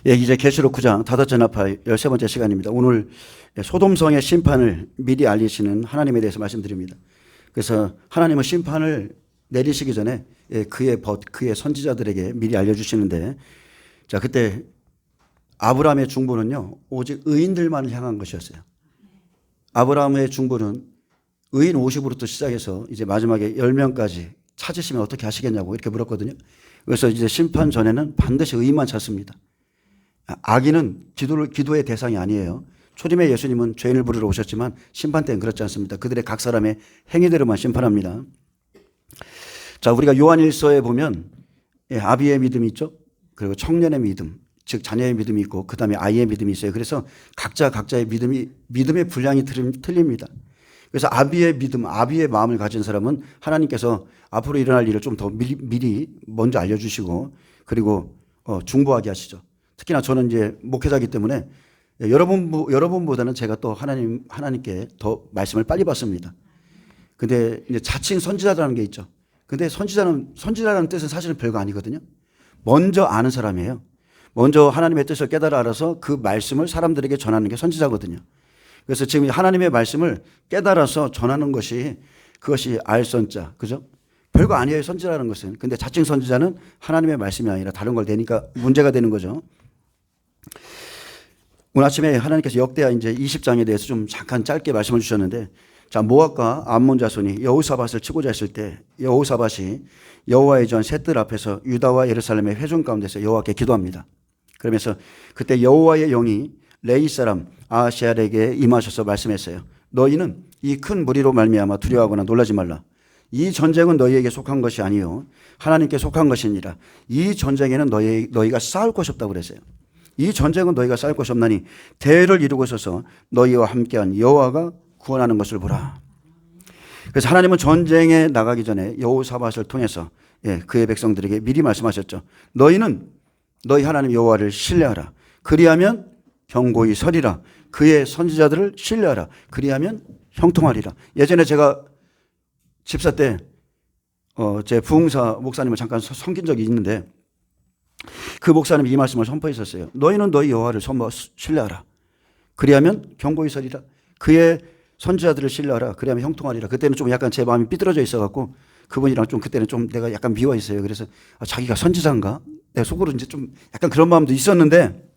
예, 이제 계시록 9장 다섯 전합파 13번째 시간입니다. 오늘 소돔성의 심판을 미리 알리시는 하나님에 대해서 말씀드립니다. 그래서 하나님은 심판을 내리시기 전에 그의 선지자들에게 미리 알려주시는데, 자, 그때 아브라함의 중보는요, 오직 의인들만을 향한 것이었어요. 아브라함의 중보는 의인 50으로부터 시작해서 이제 마지막에 10명까지 찾으시면 어떻게 하시겠냐고 이렇게 물었거든요. 그래서 이제 심판 전에는 반드시 의인만 찾습니다. 악인은 기도의 대상이 아니에요. 초림의 예수님은 죄인을 부르러 오셨지만 심판 때는 그렇지 않습니다. 그들의 각 사람의 행위대로만 심판합니다. 자, 우리가 요한일서에 보면 아비의 믿음이 있죠. 그리고 청년의 믿음, 즉 자녀의 믿음이 있고 그 다음에 아이의 믿음이 있어요. 그래서 각자의 믿음의 분량이 틀립니다. 그래서 아비의 믿음, 아비의 마음을 가진 사람은 하나님께서 앞으로 일어날 일을 좀 더 미리 먼저 알려주시고 그리고 중보하게 하시죠. 특히나 저는 이제 목회자이기 때문에 여러분보다는 제가 또 하나님께 더 말씀을 빨리 받습니다. 근데 이제 자칭 선지자라는 게 있죠. 근데 선지자라는 뜻은 사실은 별거 아니거든요. 먼저 아는 사람이에요. 먼저 하나님의 뜻을 깨달아 알아서 그 말씀을 사람들에게 전하는 게 선지자거든요. 그래서 지금 하나님의 말씀을 깨달아서 전하는 그것이 알선자, 그죠? 별거 아니에요, 선지자라는 것은. 근데 자칭 선지자는 하나님의 말씀이 아니라 다른 걸 내니까 문제가 되는 거죠. 오늘 아침에 하나님께서 역대하 이제 20장에 대해서 좀 잠깐 짧게 말씀을 주셨는데, 자, 모압과 암몬 자손이 여호사밧을 치고자 했을 때 여호사밧이 여호와의 전 셋들 앞에서 유다와 예루살렘의 회중 가운데서 여호와께 기도합니다. 그러면서 그때 여호와의 영이 레이 사람 아하시알에게 임하셔서 말씀했어요. 너희는 이 큰 무리로 말미암아 두려워하거나 놀라지 말라. 이 전쟁은 너희에게 속한 것이 아니요 하나님께 속한 것이니라. 이 전쟁에는 너희가 싸울 것이 없다고 그랬어요. 이 전쟁은 너희가 싸울 것이 없나니 대를 이루고 있어서 너희와 함께한 여호와가 구원하는 것을 보라. 그래서 하나님은 전쟁에 나가기 전에 여호사밧을 통해서 그의 백성들에게 미리 말씀하셨죠. 너희는 너희 하나님 여호와를 신뢰하라. 그리하면 견고히 서리라. 그의 선지자들을 신뢰하라. 그리하면 형통하리라. 예전에 제가 집사 때 제 부흥사 목사님을 잠깐 섬긴 적이 있는데 그 목사님이 이 말씀을 선포했었어요. 너희는 너희 여호와를 신뢰하라. 그리하면 견고히 서리라. 그의 선지자들을 신뢰하라. 그리하면 형통하리라. 그때는 좀 약간 제 마음이 삐뚤어져 있어갖고 그분이랑 좀 그때는 좀 내가 약간 미워 있어요. 그래서 자기가 선지자인가? 내 속으로 이제 좀 약간 그런 마음도 있었는데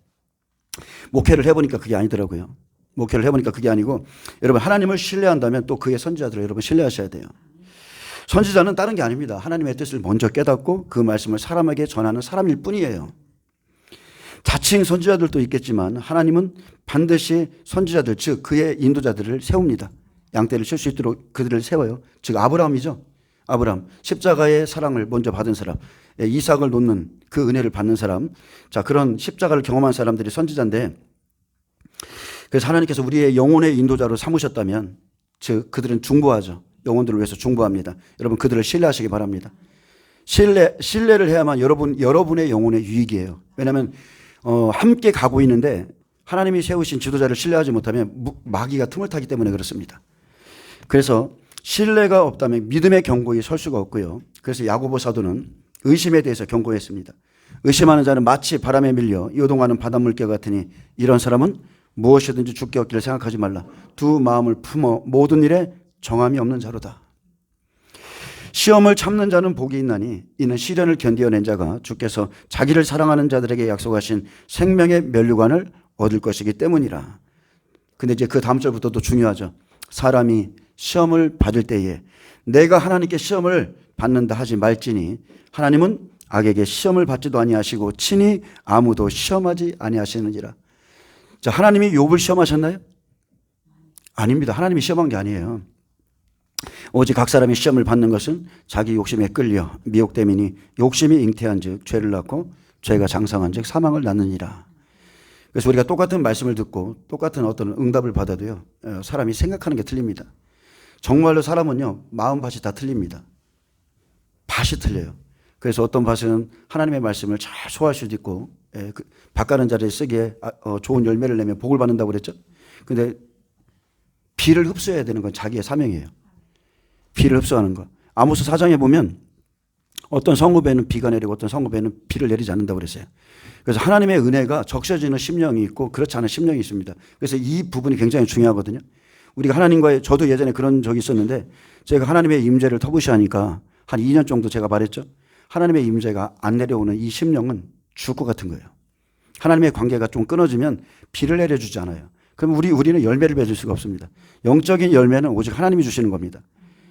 목회를 해보니까 그게 아니더라고요. 목회를 해보니까 그게 아니고 여러분 하나님을 신뢰한다면 또 그의 선지자들을 여러분 신뢰하셔야 돼요. 선지자는 다른 게 아닙니다. 하나님의 뜻을 먼저 깨닫고 그 말씀을 사람에게 전하는 사람일 뿐이에요. 자칭 선지자들도 있겠지만 하나님은 반드시 선지자들 즉 그의 인도자들을 세웁니다. 양떼를 칠 수 있도록 그들을 세워요. 즉 아브라함이죠. 아브라함 십자가의 사랑을 먼저 받은 사람, 이삭을 놓는 그 은혜를 받는 사람, 자 그런 십자가를 경험한 사람들이 선지자인데 그래서 하나님께서 우리의 영혼의 인도자로 삼으셨다면 즉 그들은 중보하죠. 영혼들을 위해서 중보합니다. 여러분 그들을 신뢰하시기 바랍니다. 신뢰를 해야만 여러분의 영혼의 유익이에요. 왜냐하면 함께 가고 있는데 하나님이 세우신 지도자를 신뢰하지 못하면 마귀가 틈을 타기 때문에 그렇습니다. 그래서 신뢰가 없다면 믿음의 견고히 설 수가 없고요. 그래서 야고보 사도는 의심에 대해서 경고했습니다. 의심하는 자는 마치 바람에 밀려 요동하는 바닷물개 같으니 이런 사람은 무엇이든지 죽게 얻기를 생각하지 말라. 두 마음을 품어 모든 일에 정함이 없는 자로다. 시험을 참는 자는 복이 있나니 이는 시련을 견디어낸 자가 주께서 자기를 사랑하는 자들에게 약속하신 생명의 면류관을 얻을 것이기 때문이라. 근데 이제 그 다음 절부터 또 중요하죠. 사람이 시험을 받을 때에 내가 하나님께 시험을 받는다 하지 말지니 하나님은 악에게 시험을 받지도 아니하시고 친히 아무도 시험하지 아니하시느니라. 자, 하나님이 욥을 시험하셨나요? 아닙니다. 하나님이 시험한 게 아니에요. 오직 각 사람이 시험을 받는 것은 자기 욕심에 끌려 미혹됨이니 욕심이 잉태한 즉 죄를 낳고 죄가 장성한 즉 사망을 낳느니라. 그래서 우리가 똑같은 말씀을 듣고 똑같은 어떤 응답을 받아도요 사람이 생각하는 게 틀립니다. 정말로 사람은요 마음밭이 다 틀립니다. 밭이 틀려요. 그래서 어떤 밭은 하나님의 말씀을 잘 소화할 수도 있고 밭 가는 자리에 쓰기에 좋은 열매를 내면 복을 받는다고 그랬죠. 근데 비를 흡수해야 되는 건 자기의 사명이에요. 비를 흡수하는 거. 아모스 4장에 보면 어떤 성읍에는 비가 내리고 어떤 성읍에는 비를 내리지 않는다고 그랬어요. 그래서 하나님의 은혜가 적셔지는 심령이 있고 그렇지 않은 심령이 있습니다. 그래서 이 부분이 굉장히 중요하거든요. 우리가 하나님과의, 저도 예전에 그런 적이 있었는데 제가 하나님의 임재를 터부시하니까 한 2년 정도 제가 말했죠. 하나님의 임재가 안 내려오는 이 심령은 죽을 것 같은 거예요. 하나님의 관계가 좀 끊어지면 비를 내려주지 않아요. 그럼 우리는 열매를 맺을 수가 없습니다. 영적인 열매는 오직 하나님이 주시는 겁니다.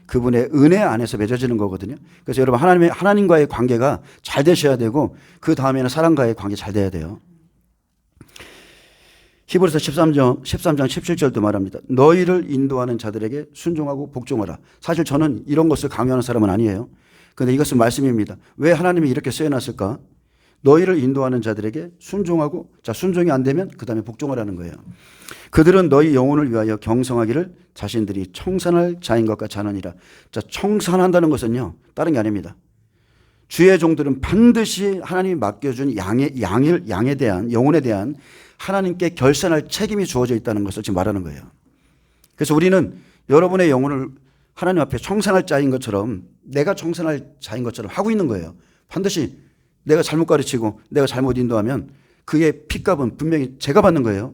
그분의 은혜 안에서 맺어지는 거거든요. 그래서 여러분 하나님과의 관계가 잘 되셔야 되고 그 다음에는 사람과의 관계 잘 돼야 돼요. 히브리서 13장 17절도 말합니다. 너희를 인도하는 자들에게 순종하고 복종하라. 사실 저는 이런 것을 강요하는 사람은 아니에요. 그런데 이것은 말씀입니다. 왜 하나님이 이렇게 써놨을까? 너희를 인도하는 자들에게 순종하고, 자, 순종이 안 되면 그 다음에 복종하라는 거예요. 그들은 너희 영혼을 위하여 경성하기를 자신들이 청산할 자인 것 같이 하느니라. 자, 청산한다는 것은요, 다른 게 아닙니다. 주의 종들은 반드시 하나님이 맡겨준 양에 대한, 영혼에 대한 하나님께 결산할 책임이 주어져 있다는 것을 지금 말하는 거예요. 그래서 우리는 여러분의 영혼을 하나님 앞에 청산할 자인 것처럼, 내가 청산할 자인 것처럼 하고 있는 거예요. 반드시 내가 잘못 가르치고 내가 잘못 인도하면 그의 핏값은 분명히 제가 받는 거예요.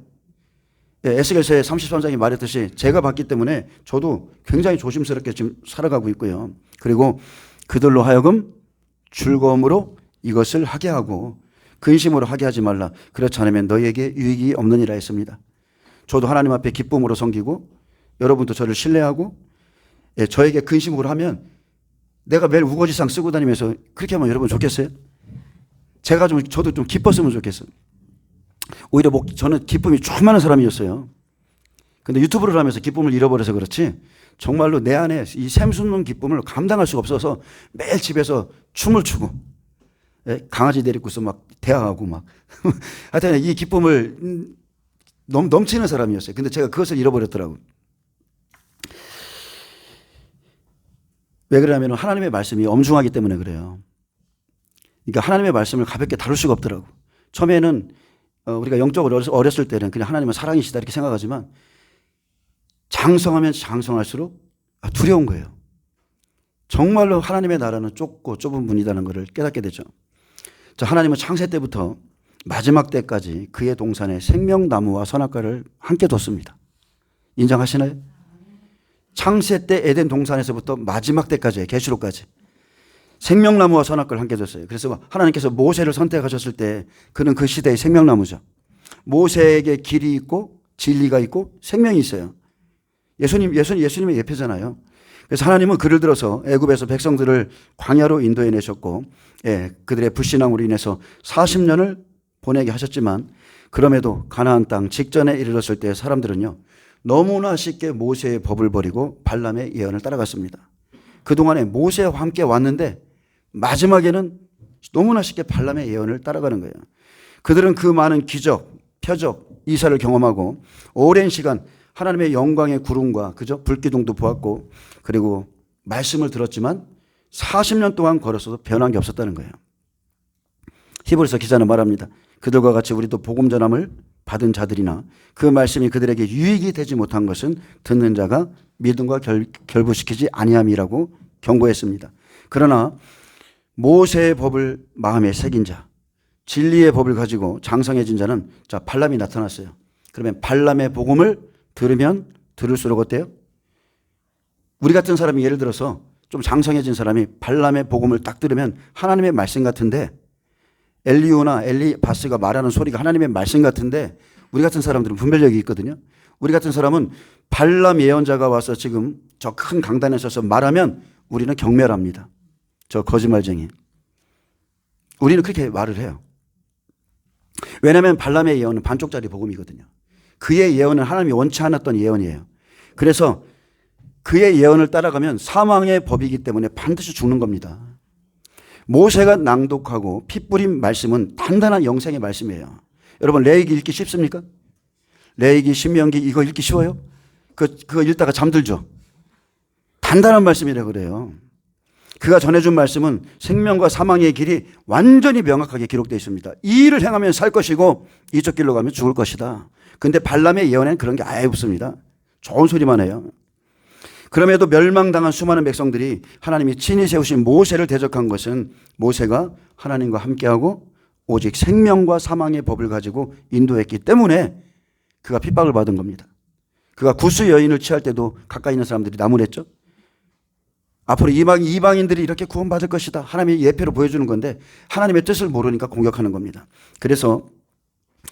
에스겔서의 33장이 말했듯이 제가 받기 때문에 저도 굉장히 조심스럽게 지금 살아가고 있고요. 그리고 그들로 하여금 즐거움으로 이것을 하게 하고 근심으로 하게 하지 말라. 그렇지 않으면 너희에게 유익이 없느니라 했습니다. 저도 하나님 앞에 기쁨으로 섬기고 여러분도 저를 신뢰하고 저에게 근심으로 하면 내가 매일 우거지상 쓰고 다니면서 그렇게 하면 여러분 좋겠어요? 저도 좀 기뻤으면 좋겠어요. 오히려 저는 기쁨이 좀 많은 사람이었어요. 근데 유튜브를 하면서 기쁨을 잃어버려서 그렇지 정말로 내 안에 이 샘솟는 기쁨을 감당할 수가 없어서 매일 집에서 춤을 추고 강아지 데리고서 막 대화하고 막 하여튼 이 기쁨을 넘치는 사람이었어요. 근데 제가 그것을 잃어버렸더라고요. 왜 그러냐면 하나님의 말씀이 엄중하기 때문에 그래요. 그러니까 하나님의 말씀을 가볍게 다룰 수가 없더라고. 처음에는 우리가 영적으로 어렸을 때는 그냥 하나님은 사랑이시다 이렇게 생각하지만 장성하면 장성할수록 두려운 거예요. 정말로 하나님의 나라는 좁고 좁은 문이라는 것을 깨닫게 되죠. 자, 하나님은 창세 때부터 마지막 때까지 그의 동산에 생명나무와 선악과를 함께 뒀습니다. 인정하시나요? 창세 때 에덴 동산에서부터 마지막 때까지예요. 계시록까지. 생명나무와 선악과를 함께 뒀어요. 그래서 하나님께서 모세를 선택하셨을 때 그는 그 시대의 생명나무죠. 모세에게 길이 있고 진리가 있고 생명이 있어요. 예수님의 예표잖아요. 그래서 하나님은 그를 들어서 애굽에서 백성들을 광야로 인도해 내셨고 그들의 불신앙으로 인해서 40년을 보내게 하셨지만 그럼에도 가나안 땅 직전에 이르렀을 때 사람들은요 너무나 쉽게 모세의 법을 버리고 발람의 예언을 따라갔습니다. 그동안에 모세와 함께 왔는데 마지막에는 너무나 쉽게 발람의 예언을 따라가는 거예요. 그들은 그 많은 기적, 표적, 이사를 경험하고 오랜 시간 하나님의 영광의 구름과 그죠? 불기둥도 보았고 그리고 말씀을 들었지만 40년 동안 걸었어도 변한 게 없었다는 거예요. 히브리서 기자는 말합니다. 그들과 같이 우리도 복음 전함을 받은 자들이나 그 말씀이 그들에게 유익이 되지 못한 것은 듣는 자가 믿음과 결부시키지 아니함이라고 경고했습니다. 그러나 모세의 법을 마음에 새긴 자, 진리의 법을 가지고 장성해진 자는 자 발람이 나타났어요. 그러면 발람의 복음을 들으면 들을수록 어때요? 우리 같은 사람이 예를 들어서 좀 장성해진 사람이 발람의 복음을 딱 들으면 하나님의 말씀 같은데 엘리오나 엘리바스가 말하는 소리가 하나님의 말씀 같은데 우리 같은 사람들은 분별력이 있거든요. 우리 같은 사람은 발람 예언자가 와서 지금 저 큰 강단에 서서 말하면 우리는 경멸합니다. 저 거짓말쟁이. 우리는 그렇게 말을 해요. 왜냐하면 발람의 예언은 반쪽짜리 복음이거든요. 그의 예언은 하나님이 원치 않았던 예언이에요. 그래서 그의 예언을 따라가면 사망의 법이기 때문에 반드시 죽는 겁니다. 모세가 낭독하고 피 뿌린 말씀은 단단한 영생의 말씀이에요. 여러분 레위기 읽기 쉽습니까? 레위기, 신명기 이거 읽기 쉬워요? 그거 읽다가 잠들죠? 단단한 말씀이라고 그래요. 그가 전해준 말씀은 생명과 사망의 길이 완전히 명확하게 기록되어 있습니다. 이 일을 행하면 살 것이고 이쪽 길로 가면 죽을 것이다. 근데 발람의 예언에는 그런 게 아예 없습니다. 좋은 소리만 해요. 그럼에도 멸망당한 수많은 백성들이 하나님이 친히 세우신 모세를 대적한 것은 모세가 하나님과 함께하고 오직 생명과 사망의 법을 가지고 인도했기 때문에 그가 핍박을 받은 겁니다. 그가 구스 여인을 취할 때도 가까이 있는 사람들이 나무랬죠. 앞으로 이방인들이 이렇게 구원받을 것이다. 하나님의 예표로 보여주는 건데 하나님의 뜻을 모르니까 공격하는 겁니다. 그래서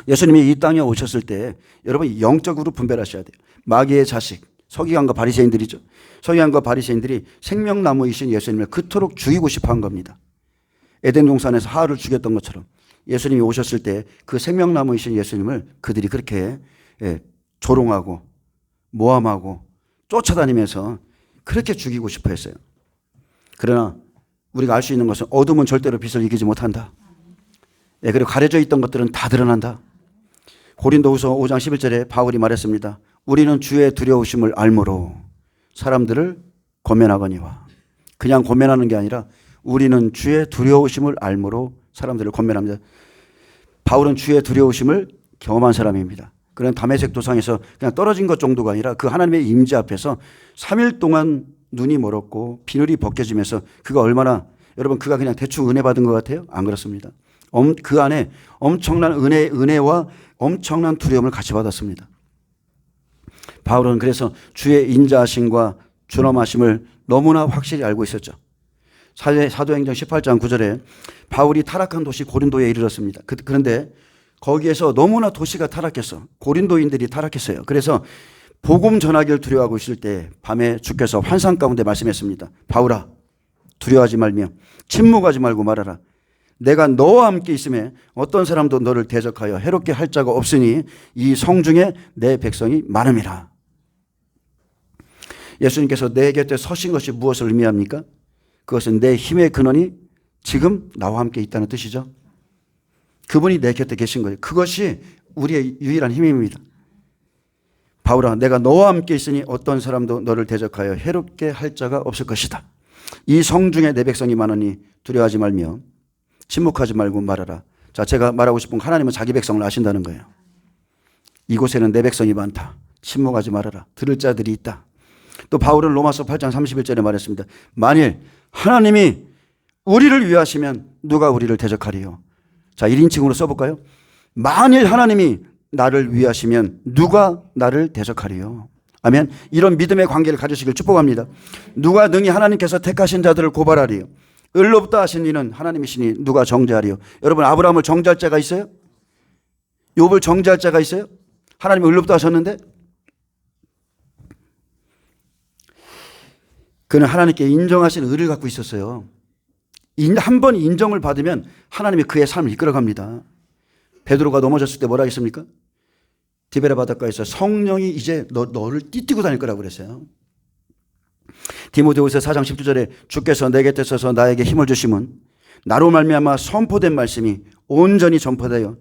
예수님이 이 땅에 오셨을 때 여러분 영적으로 분별하셔야 돼요. 마귀의 자식, 서기관과 바리새인들이죠. 서기관과 바리새인들이 생명나무이신 예수님을 그토록 죽이고 싶어 한 겁니다. 에덴 동산에서 하와를 죽였던 것처럼 예수님이 오셨을 때 그 생명나무이신 예수님을 그들이 그렇게 조롱하고 모함하고 쫓아다니면서 그렇게 죽이고 싶어 했어요. 그러나 우리가 알 수 있는 것은 어둠은 절대로 빛을 이기지 못한다. 그리고 가려져 있던 것들은 다 드러난다. 고린도후서 5장 11절에 바울이 말했습니다. 우리는 주의 두려우심을 알므로 사람들을 권면하거니와. 그냥 권면하는 게 아니라 우리는 주의 두려우심을 알므로 사람들을 권면합니다. 바울은 주의 두려우심을 경험한 사람입니다. 그런 다메섹 도상에서 그냥 떨어진 것 정도가 아니라 그 하나님의 임재 앞에서 3일 동안 눈이 멀었고 비늘이 벗겨지면서 그가 얼마나, 여러분 그가 그냥 대충 은혜 받은 것 같아요? 안 그렇습니다. 그 안에 엄청난 은혜와 엄청난 두려움을 같이 받았습니다. 바울은 그래서 주의 인자하심과 존엄하심을 너무나 확실히 알고 있었죠. 사도행전 18장 9절에 바울이 타락한 도시 고린도에 이르렀습니다. 그런데 거기에서 너무나 도시가 타락했어. 고린도인들이 타락했어요. 그래서 복음 전하기를 두려워하고 있을 때 밤에 주께서 환상 가운데 말씀했습니다. 바울아, 두려워하지 말며 침묵하지 말고 말하라. 내가 너와 함께 있음에 어떤 사람도 너를 대적하여 해롭게 할 자가 없으니 이 성중에 내 백성이 많음이라. 예수님께서 내 곁에 서신 것이 무엇을 의미합니까? 그것은 내 힘의 근원이 지금 나와 함께 있다는 뜻이죠. 그분이 내 곁에 계신 거예요. 그것이 우리의 유일한 힘입니다. 바울아, 내가 너와 함께 있으니 어떤 사람도 너를 대적하여 해롭게 할 자가 없을 것이다. 이 성중에 내 백성이 많으니 두려워하지 말며 침묵하지 말고 말하라. 자, 제가 말하고 싶은 건 하나님은 자기 백성을 아신다는 거예요. 이곳에는 내 백성이 많다. 침묵하지 말아라. 들을 자들이 있다. 또 바울은 로마서 8장 31절에 말했습니다. 만일 하나님이 우리를 위하시면 누가 우리를 대적하리요? 자, 1인칭으로 써볼까요? 만일 하나님이 나를 위하시면 누가 나를 대적하리요? 아멘. 이런 믿음의 관계를 가지시길 축복합니다. 누가 능히 하나님께서 택하신 자들을 고발하리요? 을로부터 하신 이는 하나님이시니 누가 정죄하리요? 여러분, 아브라함을 정죄할 자가 있어요? 욥을 정죄할 자가 있어요? 하나님이 을로부터 하셨는데 그는 하나님께 인정하신 의를 갖고 있었어요. 한 번 인정을 받으면 하나님이 그의 삶을 이끌어갑니다. 베드로가 넘어졌을 때 뭐라 했습니까? 디베라 바닷가에서 성령이 이제 너를 띠띠고 다닐 거라고 그랬어요. 디모데후서 4장 19절에 주께서 내 곁에 서서 나에게 힘을 주심은 나로 말미암아 선포된 말씀이 온전히 전파되어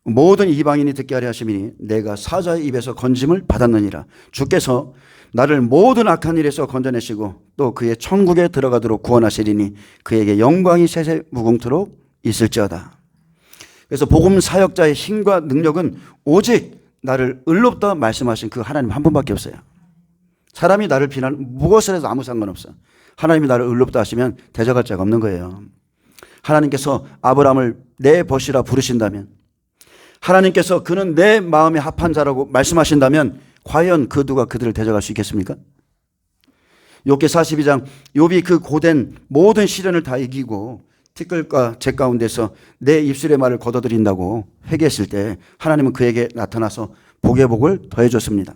모든 이방인이 듣게 하려 하심이니 내가 사자의 입에서 건짐을 받았느니라. 주께서 나를 모든 악한 일에서 건져내시고 또 그의 천국에 들어가도록 구원하시리니 그에게 영광이 세세 무궁토록 있을지어다. 그래서 복음 사역자의 힘과 능력은 오직 나를 을롭다 말씀하신 그 하나님 한 분밖에 없어요. 사람이 나를 비난 무엇을 해도 아무 상관없어. 하나님이 나를 을롭다 하시면 대적할 자가 없는 거예요. 하나님께서 아브라함을 내 벗이라 부르신다면, 하나님께서 그는 내 마음에 합한 자라고 말씀하신다면 과연 그 누가 그들을 대적할 수 있겠습니까? 욥기 42장, 욥이 그 고된 모든 시련을 다 이기고 티끌과 재 가운데서 내 입술의 말을 걷어들인다고 회개했을 때 하나님은 그에게 나타나서 복의 복을 더해줬습니다.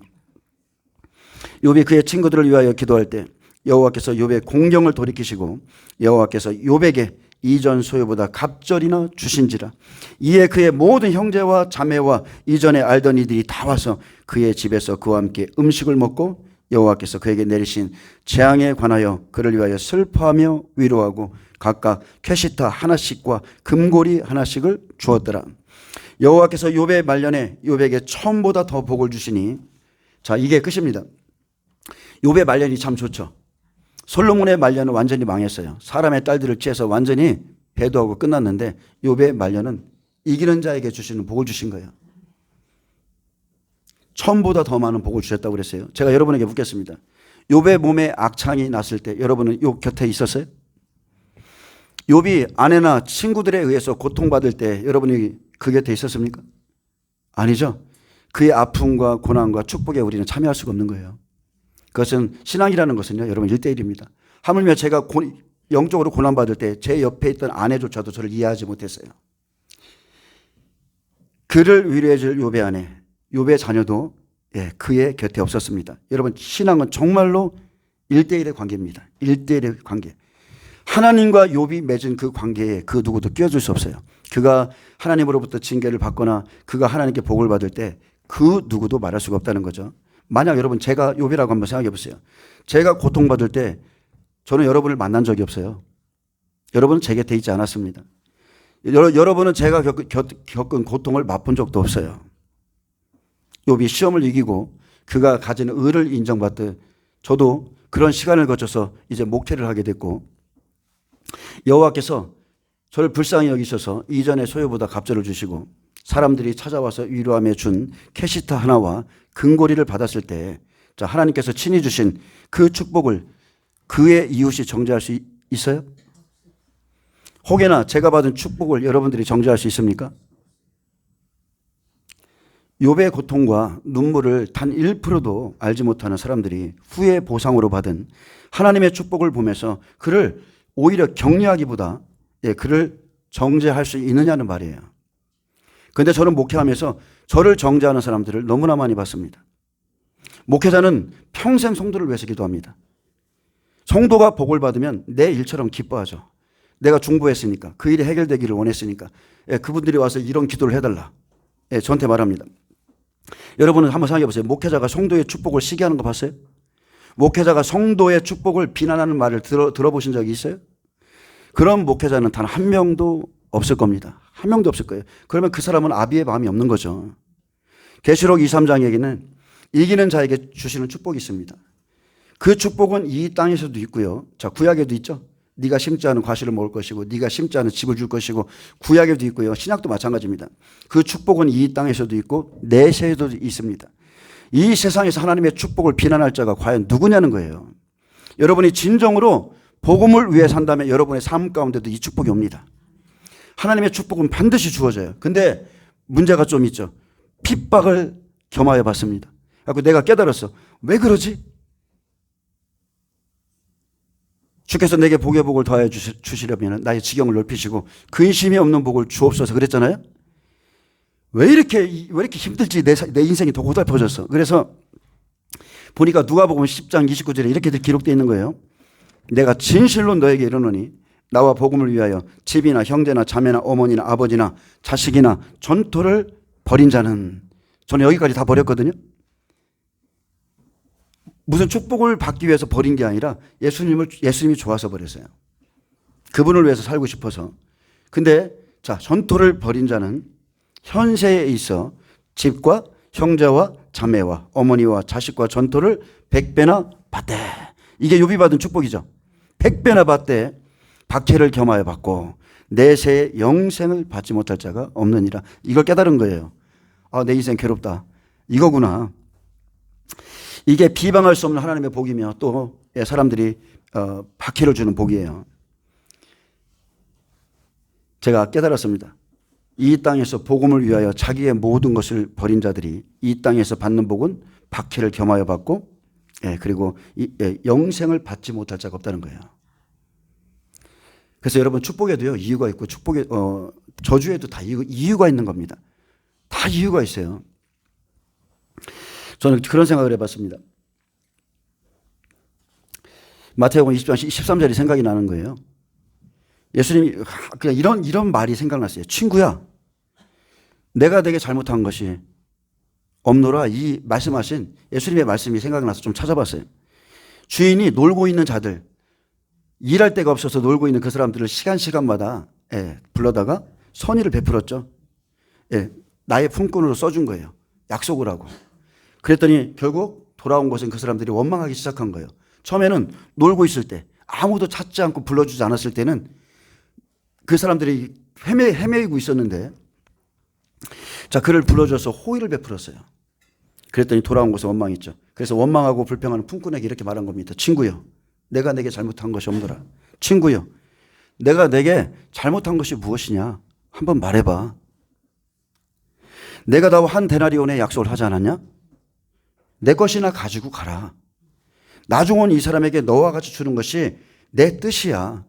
욥이 그의 친구들을 위하여 기도할 때 여호와께서 욥의 공경을 돌이키시고 여호와께서 욥에게 이전 소유보다 갑절이나 주신지라. 이에 그의 모든 형제와 자매와 이전에 알던 이들이 다 와서 그의 집에서 그와 함께 음식을 먹고 여호와께서 그에게 내리신 재앙에 관하여 그를 위하여 슬퍼하며 위로하고 각각 캐시타 하나씩과 금고리 하나씩을 주었더라. 여호와께서 욥의 말년에 욥에게 처음보다 더 복을 주시니, 자, 이게 끝입니다. 욥의 말년이 참 좋죠. 솔로몬의 말년은 완전히 망했어요. 사람의 딸들을 취해서 완전히 배도하고 끝났는데 욥의 말년은 이기는 자에게 주시는 복을 주신 거예요. 처음보다 더 많은 복을 주셨다고 그랬어요. 제가 여러분에게 묻겠습니다. 욥의 몸에 악창이 났을 때 여러분은 욥 곁에 있었어요? 욥이 아내나 친구들에 의해서 고통받을 때 여러분이 그 곁에 있었습니까? 아니죠. 그의 아픔과 고난과 축복에 우리는 참여할 수가 없는 거예요. 그것은 신앙이라는 것은요, 여러분 1대1입니다. 하물며 제가 영적으로 고난받을 때 제 옆에 있던 아내조차도 저를 이해하지 못했어요. 그를 위로해 줄 욥의 아내, 욥의 자녀도 그의 곁에 없었습니다. 여러분 신앙은 정말로 1대1의 관계입니다. 1대1의 관계. 하나님과 욥이 맺은 그 관계에 그 누구도 끼워줄 수 없어요. 그가 하나님으로부터 징계를 받거나 그가 하나님께 복을 받을 때 그 누구도 말할 수가 없다는 거죠. 만약 여러분 제가 욥이라고 한번 생각해 보세요. 제가 고통받을 때 저는 여러분을 만난 적이 없어요. 여러분은 제 곁에 있지 않았습니다. 여러분은 제가 겪은 고통을 맛본 적도 없어요. 욥이 시험을 이기고 그가 가진 의를 인정받듯 저도 그런 시간을 거쳐서 이제 목회를 하게 됐고 여호와께서 저를 불쌍히 여기셔서 이전의 소유보다 갑절을 주시고 사람들이 찾아와서 위로하며 준 캐시타 하나와 금고리를 받았을 때 하나님께서 친히 주신 그 축복을 그의 이웃이 정죄할 수 있어요? 혹여나 제가 받은 축복을 여러분들이 정죄할 수 있습니까? 욥의 고통과 눈물을 단 1%도 알지 못하는 사람들이 후에 보상으로 받은 하나님의 축복을 보면서 그를 오히려 격려하기보다 그를 정죄할 수 있느냐는 말이에요. 그런데 저는 목회하면서 저를 정죄하는 사람들을 너무나 많이 봤습니다. 목회자는 평생 성도를 위해서 기도합니다. 성도가 복을 받으면 내 일처럼 기뻐하죠. 내가 중보했으니까 그 일이 해결되기를 원했으니까 그분들이 와서 이런 기도를 해달라. 저한테 말합니다. 여러분은 한번 생각해 보세요. 목회자가 성도의 축복을 시기하는 거 봤어요? 목회자가 성도의 축복을 비난하는 말을 들어보신 적이 있어요? 그런 목회자는 단 한 명도 없을 겁니다. 한 명도 없을 거예요. 그러면 그 사람은 아비의 마음이 없는 거죠. 계시록 2, 3장에게는 이기는 자에게 주시는 축복이 있습니다. 그 축복은 이 땅에서도 있고요. 자, 구약에도 있죠. 네가 심지 않은 과실을 먹을 것이고 네가 심지 않은 집을 줄 것이고 구약에도 있고요. 신약도 마찬가지입니다. 그 축복은 이 땅에서도 있고 내세에도 있습니다. 이 세상에서 하나님의 축복을 비난할 자가 과연 누구냐는 거예요. 여러분이 진정으로 복음을 위해 산다면 여러분의 삶 가운데도 이 축복이 옵니다. 하나님의 축복은 반드시 주어져요. 근데 문제가 좀 있죠. 핍박을 겸하여 받습니다. 그래서 내가 깨달았어. 왜 그러지? 주께서 내게 복의 복을 더하여 주시려면 나의 지경을 넓히시고 근심이 없는 복을 주옵소서 그랬잖아요. 왜 이렇게 힘들지? 내 인생이 더 고달퍼졌어. 그래서 보니까 누가복음 10장 29절에 이렇게 기록되어 있는 거예요. 내가 진실로 너에게 이르노니 나와 복음을 위하여 집이나 형제나 자매나 어머니나 아버지나 자식이나 전토를 벌인 자는, 저는 여기까지 다 버렸거든요. 무슨 축복을 받기 위해서 버린 게 아니라 예수님이 좋아서 버렸어요. 그분을 위해서 살고 싶어서. 근데 자, 전토를 벌인 자는 현세에 있어 집과 형제와 자매와 어머니와 자식과 전토를 100배나 받되. 이게 욥이 받은 축복이죠. 100배나 받되 박해를 겸하여 받고 내세에 영생을 받지 못할 자가 없느니라. 이걸 깨달은 거예요. 아, 내 인생 괴롭다. 이거구나. 이게 비방할 수 없는 하나님의 복이며 또 사람들이 박해를 주는 복이에요. 제가 깨달았습니다. 이 땅에서 복음을 위하여 자기의 모든 것을 버린 자들이 이 땅에서 받는 복은 박해를 겸하여 받고 그리고 영생을 받지 못할 자가 없다는 거예요. 그래서 여러분 축복에도요 이유가 있고 저주에도 다 이유가 있는 겁니다. 다 이유가 있어요. 저는 그런 생각을 해봤습니다. 마태복음 20장 13절이 생각이 나는 거예요. 예수님이 그냥 이런 말이 생각났어요. 친구야, 내가 되게 잘못한 것이 없노라. 이 말씀하신 예수님의 말씀이 생각나서 좀 찾아봤어요. 주인이 놀고 있는 자들, 일할 데가 없어서 놀고 있는 그 사람들을 시간마다 불러다가 선의를 베풀었죠. 나의 품꾼으로 써준 거예요. 약속을 하고. 그랬더니 결국 돌아온 것은 그 사람들이 원망하기 시작한 거예요. 처음에는 놀고 있을 때 아무도 찾지 않고 불러주지 않았을 때는 그 사람들이 헤매이고 있었는데 자, 그를 불러줘서 호의를 베풀었어요. 그랬더니 돌아온 곳에 원망이 있죠. 그래서 원망하고 불평하는 품꾼에게 이렇게 말한 겁니다. 친구여, 내가 내게 잘못한 것이 없노라. 친구여, 내가 내게 잘못한 것이 무엇이냐? 한번 말해봐. 내가 다 한 데나리온의 약속을 하지 않았냐? 내 것이나 가지고 가라. 나중 온 이 사람에게 너와 같이 주는 것이 내 뜻이야.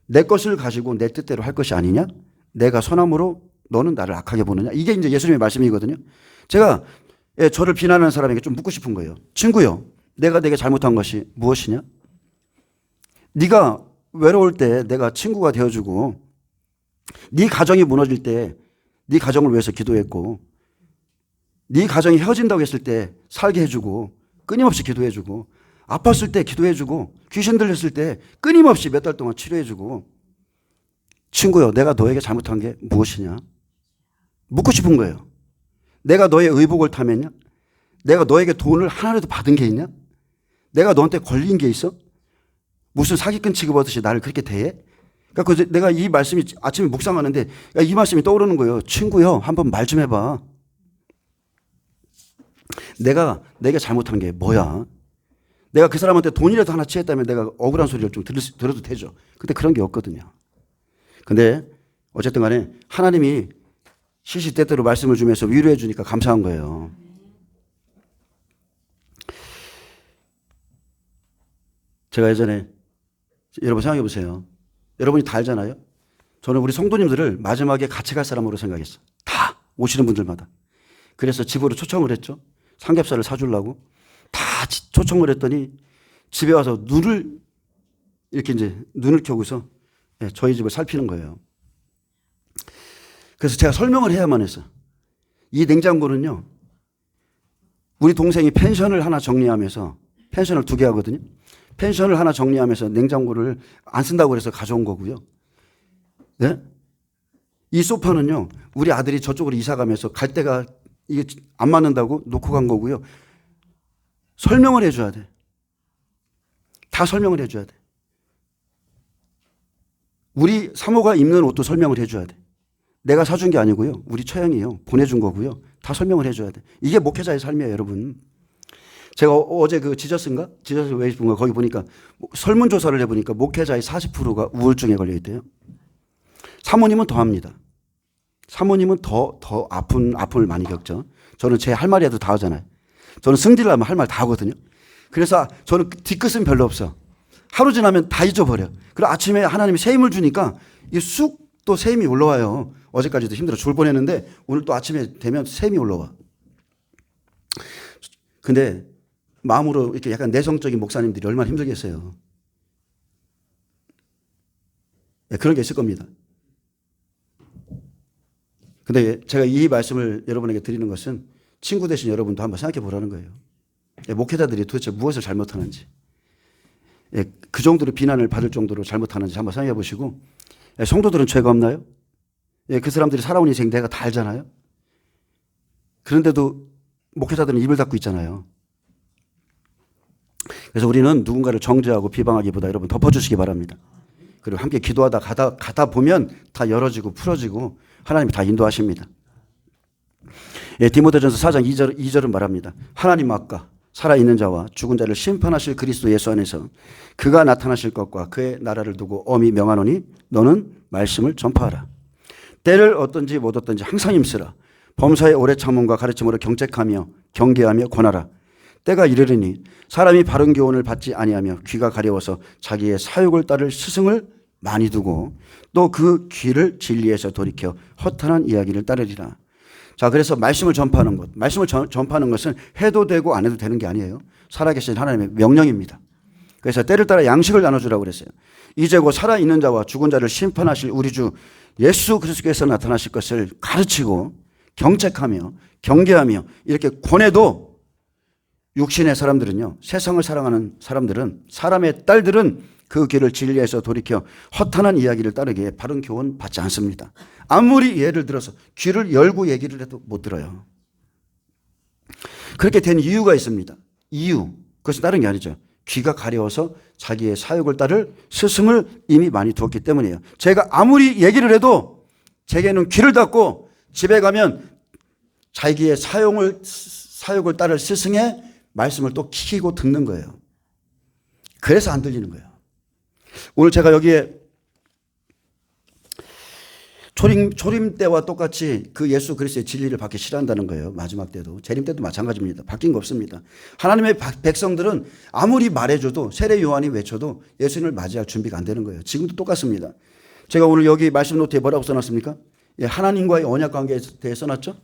내 것을 가지고 내 뜻대로 할 것이 아니냐? 내가 선함으로 너는 나를 악하게 보느냐? 이게 이제 예수님의 말씀이거든요. 제가 저를 비난하는 사람에게 좀 묻고 싶은 거예요. 친구요, 내가 내게 잘못한 것이 무엇이냐? 네가 외로울 때 내가 친구가 되어주고, 네 가정이 무너질 때 네 가정을 위해서 기도했고, 네 가정이 헤어진다고 했을 때 살게 해주고, 끊임없이 기도해주고, 아팠을 때 기도해주고, 귀신 들렸을 때 끊임없이 몇 달 동안 치료해주고, 친구요, 내가 너에게 잘못한 게 무엇이냐? 묻고 싶은 거예요. 내가 너의 의복을 탐했냐? 내가 너에게 돈을 하나라도 받은 게 있냐? 내가 너한테 걸린 게 있어? 무슨 사기꾼 취급하듯이 나를 그렇게 대해? 그러니까 내가 이 말씀이 아침에 묵상하는데 이 말씀이 떠오르는 거예요. 친구요, 한번 말 좀 해봐. 내가 내게 잘못한 게 뭐야? 내가 그 사람한테 돈이라도 하나 취했다면 내가 억울한 소리를 좀 들어도 되죠. 근데 그런 게 없거든요. 근데 어쨌든 간에 하나님이 시시때때로 말씀을 주면서 위로해 주니까 감사한 거예요. 제가 예전에, 여러분 생각해 보세요. 여러분이 다 알잖아요. 저는 우리 성도님들을 마지막에 같이 갈 사람으로 생각했어. 다 오시는 분들마다. 그래서 집으로 초청을 했죠. 삼겹살을 사주려고. 다 초청을 했더니 집에 와서 눈을 켜고서 저희 집을 살피는 거예요. 그래서 제가 설명을 해야만 했어. 이 냉장고는요, 우리 동생이 펜션을 하나 정리하면서, 펜션을 2개 하거든요. 펜션을 하나 정리하면서 냉장고를 안 쓴다고 그래서 가져온 거고요. 네? 이 소파는요, 우리 아들이 저쪽으로 이사 가면서 갈 데가 이게 안 맞는다고 놓고 간 거고요. 설명을 해줘야 돼. 다 설명을 해줘야 돼. 우리 사모가 입는 옷도 설명을 해줘야 돼. 내가 사준 게 아니고요. 우리 처형이요. 보내준 거고요. 다 설명을 해줘야 돼. 이게 목회자의 삶이에요, 여러분. 제가 어제 그 지저스인가? 지저스 웨이스인가? 거기 보니까 설문조사를 해보니까 목회자의 40%가 우울증에 걸려 있대요. 사모님은 더 합니다. 사모님은 더 아픔을 많이 겪죠. 저는 제 할 말이라도 다 하잖아요. 저는 승질을 하면 할 말 다 하거든요. 그래서 저는 뒤끝은 별로 없어. 하루 지나면 다 잊어버려. 그리고 아침에 하나님이 새 힘을 주니까 이게 쑥 또 새 힘이 올라와요. 어제까지도 힘들어 죽을 뻔했는데 오늘 또 아침에 되면 새 힘이 올라와. 근데 마음으로 이렇게 약간 내성적인 목사님들이 얼마나 힘들겠어요. 네, 그런 게 있을 겁니다. 근데 제가 이 말씀을 여러분에게 드리는 것은 친구 되신 여러분도 한번 생각해 보라는 거예요. 목회자들이 도대체 무엇을 잘못하는지, 그 정도로 비난을 받을 정도로 잘못하는지 한번 생각해 보시고, 성도들은 죄가 없나요? 그 사람들이 살아온 인생 내가 다 알잖아요. 그런데도 목회자들은 입을 닫고 있잖아요. 그래서 우리는 누군가를 정죄하고 비방하기보다 여러분 덮어주시기 바랍니다. 그리고 함께 기도하다 가다 보면 다 열어지고 풀어지고 하나님이 다 인도하십니다. 디모데전서 4장 2절은 말합니다. 하나님 앞과 살아있는 자와 죽은 자를 심판하실 그리스도 예수 안에서 그가 나타나실 것과 그의 나라를 두고 엄히 명하노니 너는 말씀을 전파하라. 때를 얻든지 못 얻든지 항상 힘쓰라. 범사의 오래 참음과 가르침으로 경책하며 경계하며 권하라. 때가 이르리니 사람이 바른 교훈을 받지 아니하며 귀가 가려워서 자기의 사욕을 따를 스승을 많이 두고 또 그 귀를 진리에서 돌이켜 허탄한 이야기를 따르리라. 자, 그래서 말씀을 전파하는 것, 말씀을 전파하는 것은 해도 되고 안 해도 되는 게 아니에요. 살아계신 하나님의 명령입니다. 그래서 때를 따라 양식을 나눠주라고 그랬어요. 이제 곧 살아있는 자와 죽은 자를 심판하실 우리 주 예수 그리스도께서 나타나실 것을 가르치고 경책하며 경계하며 이렇게 권해도 육신의 사람들은요, 세상을 사랑하는 사람들은, 사람의 딸들은 그 길을 진리에서 돌이켜 허탄한 이야기를 따르기에 바른 교훈 받지 않습니다. 아무리 예를 들어서 귀를 열고 얘기를 해도 못 들어요. 그렇게 된 이유가 있습니다. 이유, 그것은 다른 게 아니죠. 귀가 가려워서 자기의 사욕을 따를 스승을 이미 많이 두었기 때문이에요. 제가 아무리 얘기를 해도 제게는 귀를 닫고 집에 가면 자기의 사육을 따를 스승의 말씀을 또 키고 듣는 거예요. 그래서 안 들리는 거예요. 오늘 제가 여기에 초림 때와 똑같이 그 예수 그리스도의 진리를 받기 싫어한다는 거예요. 마지막 때도. 재림 때도 마찬가지입니다. 바뀐 거 없습니다. 하나님의 백성들은 아무리 말해줘도 세례 요한이 외쳐도 예수님을 맞이할 준비가 안 되는 거예요. 지금도 똑같습니다. 제가 오늘 여기 말씀 노트에 뭐라고 써놨습니까? 예, 하나님과의 언약 관계에 대해 써놨죠.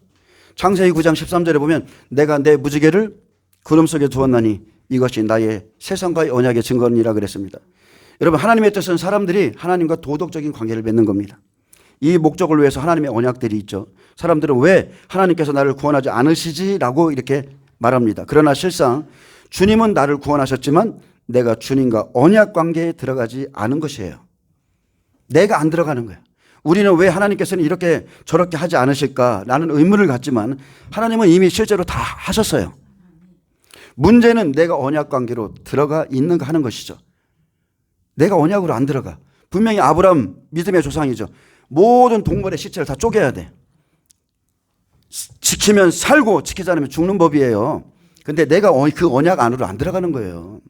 창세기 9장 13절에 보면 내가 내 무지개를 구름 속에 두었나니 이것이 나의 세상과의 언약의 증거니라 그랬습니다. 여러분, 하나님의 뜻은 사람들이 하나님과 도덕적인 관계를 맺는 겁니다. 이 목적을 위해서 하나님의 언약들이 있죠. 사람들은 왜 하나님께서 나를 구원하지 않으시지라고 이렇게 말합니다. 그러나 실상 주님은 나를 구원하셨지만 내가 주님과 언약 관계에 들어가지 않은 것이에요. 내가 안 들어가는 거예요. 우리는 왜 하나님께서는 이렇게 저렇게 하지 않으실까라는 의문을 갖지만 하나님은 이미 실제로 다 하셨어요. 문제는 내가 언약 관계로 들어가 있는가 하는 것이죠. 내가 언약으로 안 들어가. 분명히 아브라함 믿음의 조상이죠. 모든 동물의 시체를 다 쪼개야 돼. 지키면 살고 지키지 않으면 죽는 법이에요. 근데 내가 그 언약 안으로 안 들어가는 거예요.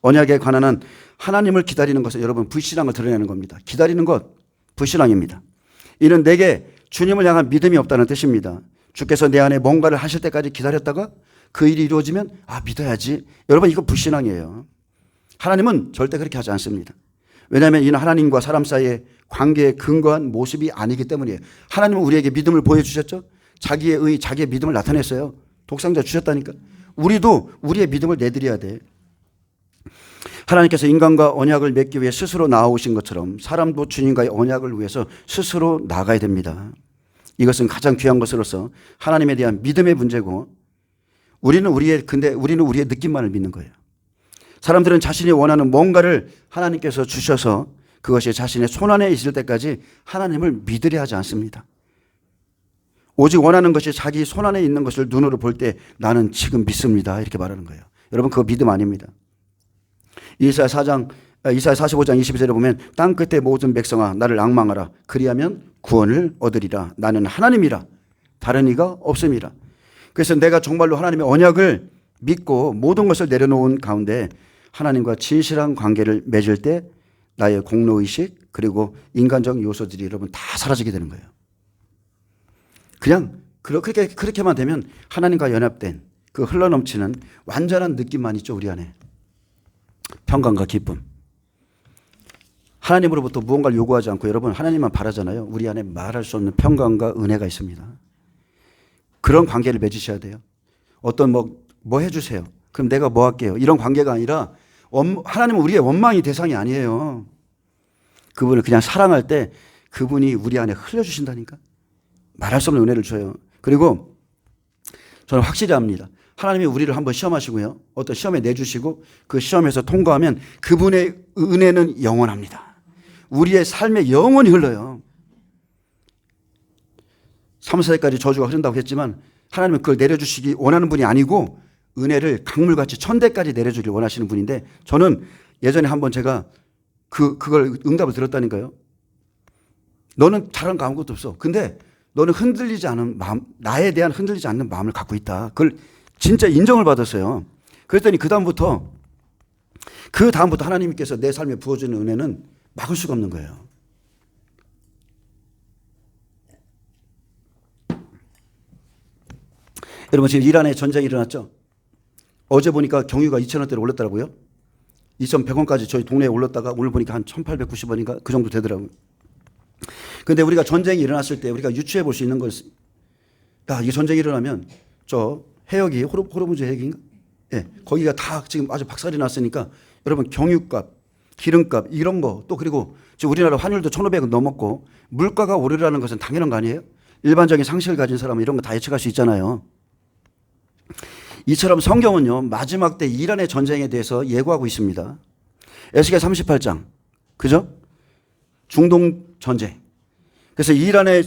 언약에 관한 한 하나님을 기다리는 것은 여러분 불신앙을 드러내는 겁니다. 기다리는 것 불신앙입니다. 이는 내게 주님을 향한 믿음이 없다는 뜻입니다. 주께서 내 안에 뭔가를 하실 때까지 기다렸다가 그 일이 이루어지면 믿어야지. 여러분, 이거 불신앙이에요. 하나님은 절대 그렇게 하지 않습니다. 왜냐하면 이는 하나님과 사람 사이의 관계에 근거한 모습이 아니기 때문이에요. 하나님은 우리에게 믿음을 보여주셨죠. 자기의 믿음을 나타냈어요. 독생자 주셨다니까. 우리도 우리의 믿음을 내드려야 돼. 하나님께서 인간과 언약을 맺기 위해 스스로 나아오신 것처럼 사람도 주님과의 언약을 위해서 스스로 나가야 됩니다. 이것은 가장 귀한 것으로서 하나님에 대한 믿음의 문제고 우리는 우리의 느낌만을 믿는 거예요. 사람들은 자신이 원하는 뭔가를 하나님께서 주셔서 그것이 자신의 손안에 있을 때까지 하나님을 믿으려 하지 않습니다. 오직 원하는 것이 자기 손안에 있는 것을 눈으로 볼 때 나는 지금 믿습니다. 이렇게 말하는 거예요. 여러분, 그거 믿음 아닙니다. 이사야 45장 22절에 보면 땅 끝의 모든 백성아 나를 앙망하라. 그리하면 구원을 얻으리라. 나는 하나님이라. 다른 이가 없음이라. 그래서 내가 정말로 하나님의 언약을 믿고 모든 것을 내려놓은 가운데 하나님과 진실한 관계를 맺을 때 나의 공로의식 그리고 인간적 요소들이 여러분 다 사라지게 되는 거예요. 그냥 그렇게만 되면 하나님과 연합된 그 흘러넘치는 완전한 느낌만 있죠. 우리 안에. 평강과 기쁨. 하나님으로부터 무언가를 요구하지 않고 여러분 하나님만 바라잖아요. 우리 안에 말할 수 없는 평강과 은혜가 있습니다. 그런 관계를 맺으셔야 돼요. 어떤 뭐 해주세요. 그럼 내가 뭐 할게요. 이런 관계가 아니라 하나님은 우리의 원망이 대상이 아니에요. 그분을 그냥 사랑할 때 그분이 우리 안에 흘려주신다니까. 말할 수 없는 은혜를 줘요. 그리고 저는 확실히 압니다. 하나님이 우리를 한번 시험하시고요. 어떤 시험에 내주시고 그 시험에서 통과하면 그분의 은혜는 영원합니다. 우리의 삶에 영원히 흘러요. 3, 4세까지 저주가 흐른다고 했지만 하나님은 그걸 내려주시기 원하는 분이 아니고 은혜를 강물같이 천대까지 내려주길 원하시는 분인데 저는 예전에 한번 제가 그걸 응답을 들었다니까요. 너는 잘한 거 아무것도 없어. 근데 너는 흔들리지 않은 마음, 나에 대한 흔들리지 않는 마음을 갖고 있다. 그걸 진짜 인정을 받았어요. 그랬더니 그 다음부터 하나님께서 내 삶에 부어주는 은혜는 막을 수가 없는 거예요. 여러분 지금 이란에 전쟁이 일어났죠. 어제 보니까 경유가 2,000원대로 올랐더라고요. 2,100원까지 저희 동네에 올랐다가 오늘 보니까 한 1,890원인가 그 정도 되더라고요. 그런데 우리가 전쟁이 일어났을 때 우리가 유추해 볼 수 있는 것은 이게 전쟁이 일어나면 저 해역이 호르무즈 해역인가? 예, 거기가 다 지금 아주 박살이 났으니까 여러분 경유값, 기름값 이런 거 또 그리고 지금 우리나라 환율도 1,500원 넘었고 물가가 오르라는 것은 당연한 거 아니에요? 일반적인 상식을 가진 사람은 이런 거 다 예측할 수 있잖아요. 이처럼 성경은요 마지막 때 이란의 전쟁에 대해서 예고하고 있습니다. 에스겔 38장 그죠? 중동 전쟁. 그래서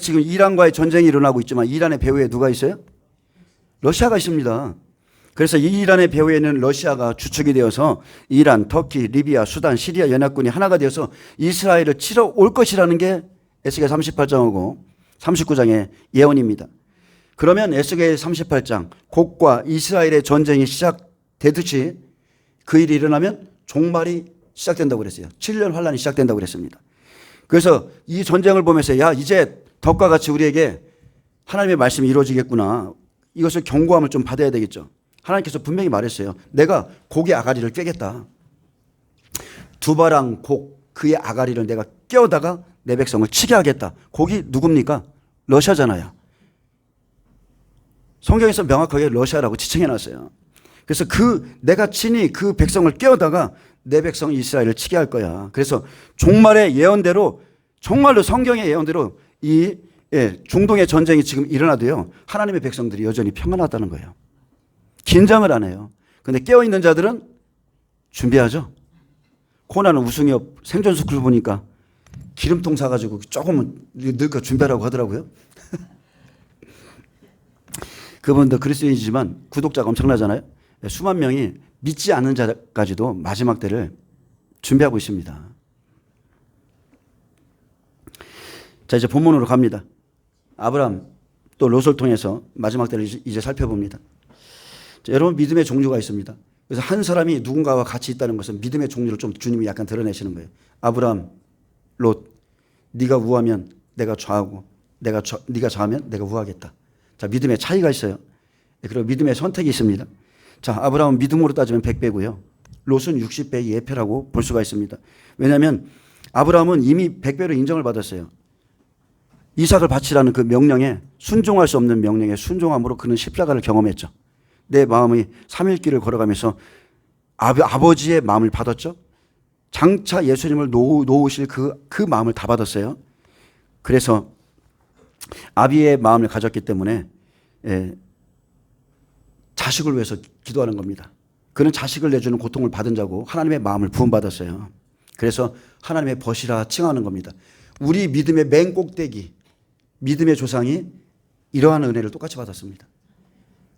지금 이란과의 전쟁이 일어나고 있지만 이란의 배후에 누가 있어요? 러시아가 있습니다. 그래서 이 이란의 배후에는 러시아가 주축이 되어서 이란, 터키, 리비아, 수단, 시리아 연합군이 하나가 되어서 이스라엘을 치러 올 것이라는 게 에스겔 38장하고 39장의 예언입니다. 그러면 에스겔 38장 곡과 이스라엘의 전쟁이 시작되듯이 그 일이 일어나면 종말이 시작된다고 그랬어요. 7년 환란이 시작된다고 그랬습니다. 그래서 이 전쟁을 보면서 야 이제 덕과 같이 우리에게 하나님의 말씀이 이루어지겠구나. 이것을 경고함을 좀 받아야 되겠죠. 하나님께서 분명히 말했어요. 내가 곡의 아가리를 꿰겠다. 두바랑 곡 그의 아가리를 내가 꿰어다가 내 백성을 치게 하겠다. 곡이 누굽니까? 러시아잖아요. 성경에서 명확하게 러시아라고 지칭해놨어요. 그래서 내가 친히 그 백성을 꿰어다가 내 백성 이스라엘을 치게 할 거야. 그래서 종말의 예언대로 정말로 성경의 예언대로 이 중동의 전쟁이 지금 일어나도요. 하나님의 백성들이 여전히 평안하다는 거예요. 긴장을 안 해요. 근데 깨어있는 자들은 준비하죠. 코나는 우승엽 생존스쿨 보니까 기름통 사가지고 조금은 늙어 준비하라고 하더라고요. 그분도 그리스도인이지만 구독자가 엄청나잖아요. 수만 명이 믿지 않는 자까지도 마지막 때를 준비하고 있습니다. 자, 이제 본문으로 갑니다. 아브라함 또 롯을 통해서 마지막 때를 이제 살펴봅니다. 자, 여러분 믿음의 종류가 있습니다. 그래서 한 사람이 누군가와 같이 있다는 것은 믿음의 종류를 좀 주님이 약간 드러내시는 거예요. 아브라함, 롯, 네가 우하면 내가 좌하고 네가 좌하면 내가 우하겠다. 자, 믿음의 차이가 있어요. 그리고 믿음의 선택이 있습니다. 자, 아브라함은 믿음으로 따지면 100배고요. 롯은 60배의 예표라고 볼 수가 있습니다. 왜냐하면 아브라함은 이미 100배로 인정을 받았어요. 이삭을 바치라는 그 명령에 순종할 수 없는 명령에 순종함으로 그는 십자가를 경험했죠. 내 마음이 3일 길을 걸어가면서 아버지의 마음을 받았죠. 장차 예수님을 놓으실 그 마음을 다 받았어요. 그래서 아비의 마음을 가졌기 때문에 자식을 위해서 기도하는 겁니다. 그는 자식을 내주는 고통을 받은 자고 하나님의 마음을 부음받았어요. 그래서 하나님의 벗이라 칭하는 겁니다. 우리 믿음의 맨 꼭대기 믿음의 조상이 이러한 은혜를 똑같이 받았습니다.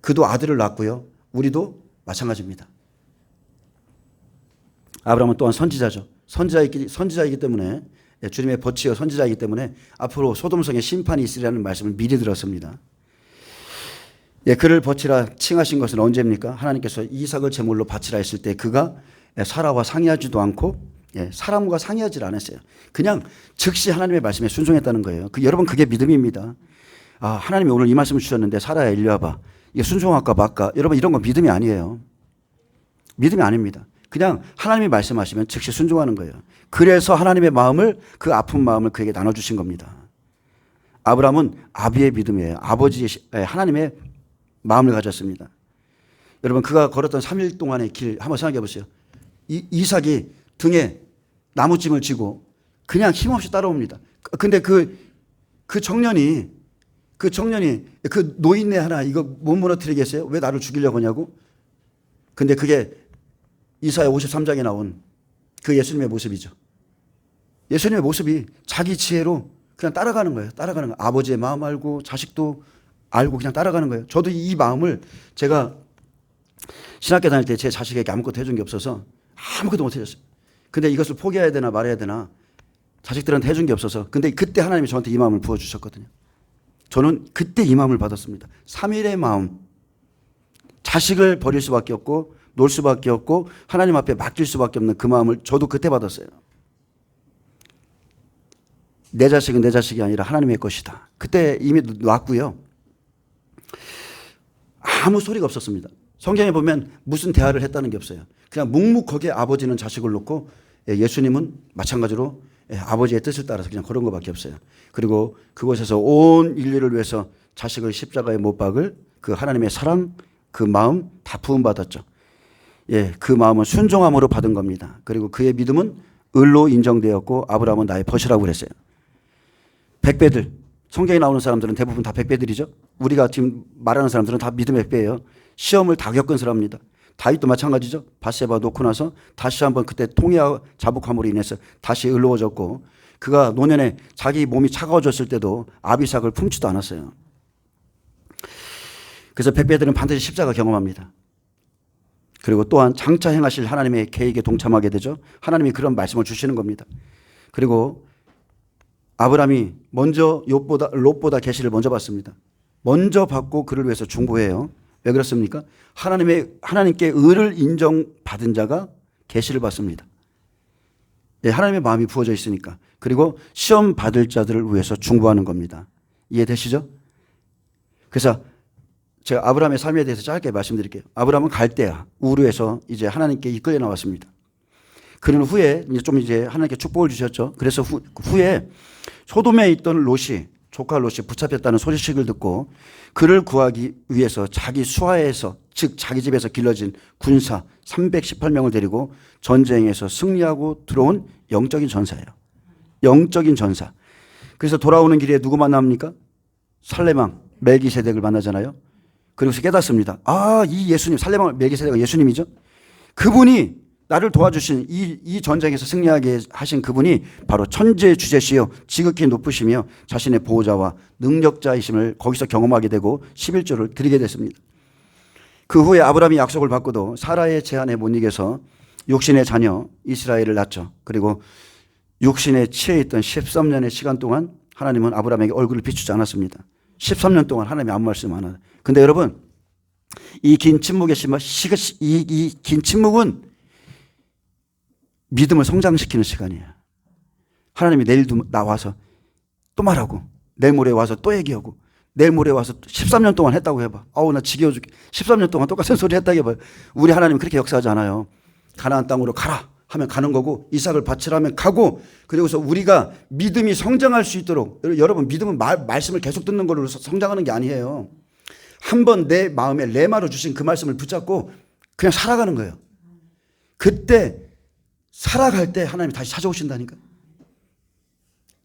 그도 아들을 낳고요. 우리도 마찬가지입니다. 아브라함은 또한 선지자죠. 선지자이기 때문에 주님의 벗이여 선지자이기 때문에 앞으로 소돔성에 심판이 있으리라는 말씀을 미리 들었습니다. 그를 벗이라 칭하신 것은 언제입니까? 하나님께서 이삭을 제물로 바치라 했을 때 그가 사라와 상의하지도 않고 사람과 상의하지 않았어요. 그냥 즉시 하나님의 말씀에 순종했다는 거예요. 여러분 그게 믿음입니다. 하나님이 오늘 이 말씀을 주셨는데 사라야 일리 와봐. 이게 순종할까 말까. 여러분 이런 건 믿음이 아니에요. 믿음이 아닙니다. 그냥 하나님이 말씀하시면 즉시 순종하는 거예요. 그래서 하나님의 마음을 그 아픈 마음을 그에게 나눠주신 겁니다. 아브라함은 아비의 믿음이에요. 아버지의 하나님의 마음을 가졌습니다. 여러분 그가 걸었던 3일 동안의 길 한번 생각해 보세요. 이삭이 등에 나무짐을 지고 그냥 힘없이 따라옵니다. 근데 그 청년이 그 노인네 하나 이거 못 무너뜨리겠어요? 왜 나를 죽이려고 하냐고? 근데 그게 이사야 53장에 나온 그 예수님의 모습이죠. 예수님의 모습이 자기 지혜로 그냥 따라가는 거예요. 따라가는 거예요. 아버지의 마음 알고 자식도 알고 그냥 따라가는 거예요. 저도 이 마음을 제가 신학교 다닐 때 제 자식에게 아무것도 해준 게 없어서 아무것도 못 해줬어요. 근데 이것을 포기해야 되나 말아야 되나 자식들한테 해준 게 없어서 근데 그때 하나님이 저한테 이 마음을 부어주셨거든요. 저는 그때 이 마음을 받았습니다. 3일의 마음. 자식을 버릴 수밖에 없고 놀 수밖에 없고 하나님 앞에 맡길 수밖에 없는 그 마음을 저도 그때 받았어요. 내 자식은 내 자식이 아니라 하나님의 것이다. 그때 이미 놨고요. 아무 소리가 없었습니다. 성경에 보면 무슨 대화를 했다는 게 없어요. 그냥 묵묵하게 아버지는 자식을 놓고 예수님은 마찬가지로 아버지의 뜻을 따라서 그냥 그런 것밖에 없어요. 그리고 그곳에서 온 인류를 위해서 자식을 십자가에 못 박을 그 하나님의 사랑 그 마음 다 부음받았죠. 그 마음은 순종함으로 받은 겁니다. 그리고 그의 믿음은 을로 인정되었고 아브라함은 나의 벗이라고 그랬어요. 100배들 성경에 나오는 사람들은 대부분 다 100배들이죠. 우리가 지금 말하는 사람들은 다 믿음의 100배예요. 시험을 다 겪은 사람입니다. 다윗도 마찬가지죠. 밧세바 놓고 나서 다시 한번 그때 통해와 자복함으로 인해서 다시 의로워졌고 그가 노년에 자기 몸이 차가워졌을 때도 아비삭을 품지도 않았어요. 그래서 100배들은 반드시 십자가 경험합니다. 그리고 또한 장차 행하실 하나님의 계획에 동참하게 되죠. 하나님이 그런 말씀을 주시는 겁니다. 그리고 아브라함이 먼저 롯보다 계시를 먼저 봤습니다. 먼저 받고 그를 위해서 중보해요. 왜 그렇습니까? 하나님께 의를 인정받은 자가 계시를 받습니다. 예, 하나님의 마음이 부어져 있으니까. 그리고 시험 받을 자들을 위해서 중보하는 겁니다. 이해되시죠? 그래서 제가 아브라함의 삶에 대해서 짧게 말씀드릴게요. 아브라함은 갈대아, 우르에서 이제 하나님께 이끌려 나왔습니다. 그런 후에 이제 하나님께 축복을 주셨죠. 그래서 후에 소돔에 있던 롯이, 조카 롯이 붙잡혔다는 소식을 듣고 그를 구하기 위해서 자기 수하에서, 즉 자기 집에서 길러진 군사 318명을 데리고 전쟁에서 승리하고 들어온 영적인 전사예요. 영적인 전사. 그래서 돌아오는 길에 누구 만납니까? 살레망 멜기세덱을 만나잖아요. 그리고서 깨닫습니다. 아, 이 예수님, 살레망 멜기세덱은 예수님이죠. 그분이 나를 도와주신 이 전쟁에서 승리하게 하신 그분이 바로 천지의 주제시요 지극히 높으시며 자신의 보호자와 능력자이심을 거기서 경험하게 되고 11조를 드리게 됐습니다. 그 후에 아브라함이 약속을 받고도 사라의 제한에 못 이겨서 육신의 자녀 이스라엘을 낳죠. 그리고 육신에 취해 있던 13년의 시간 동안 하나님은 아브라함에게 얼굴을 비추지 않았습니다. 13년 동안 하나님이 아무 말씀 안 하요. 근데 여러분, 이 긴 침묵의 시간, 이 긴 침묵은 믿음을 성장시키는 시간이에요. 하나님이 내일도 나와서 또 말하고, 내일 모레 와서 또 얘기하고, 내일 모레 와서 13년 동안 했다고 해봐. 아우, 나 지겨워 죽게. 13년 동안 똑같은 소리 했다고 해봐요. 우리 하나님은 그렇게 역사하지 않아요. 가나안 땅으로 가라 하면 가는 거고, 이삭을 바치라 하면 가고, 그리고서 우리가 믿음이 성장할 수 있도록, 여러분, 믿음은 말씀을 계속 듣는 걸로 성장하는 게 아니에요. 한번 내 마음에 레마로 주신 그 말씀을 붙잡고 그냥 살아가는 거예요. 그때 살아갈 때 하나님이 다시 찾아오신다니까.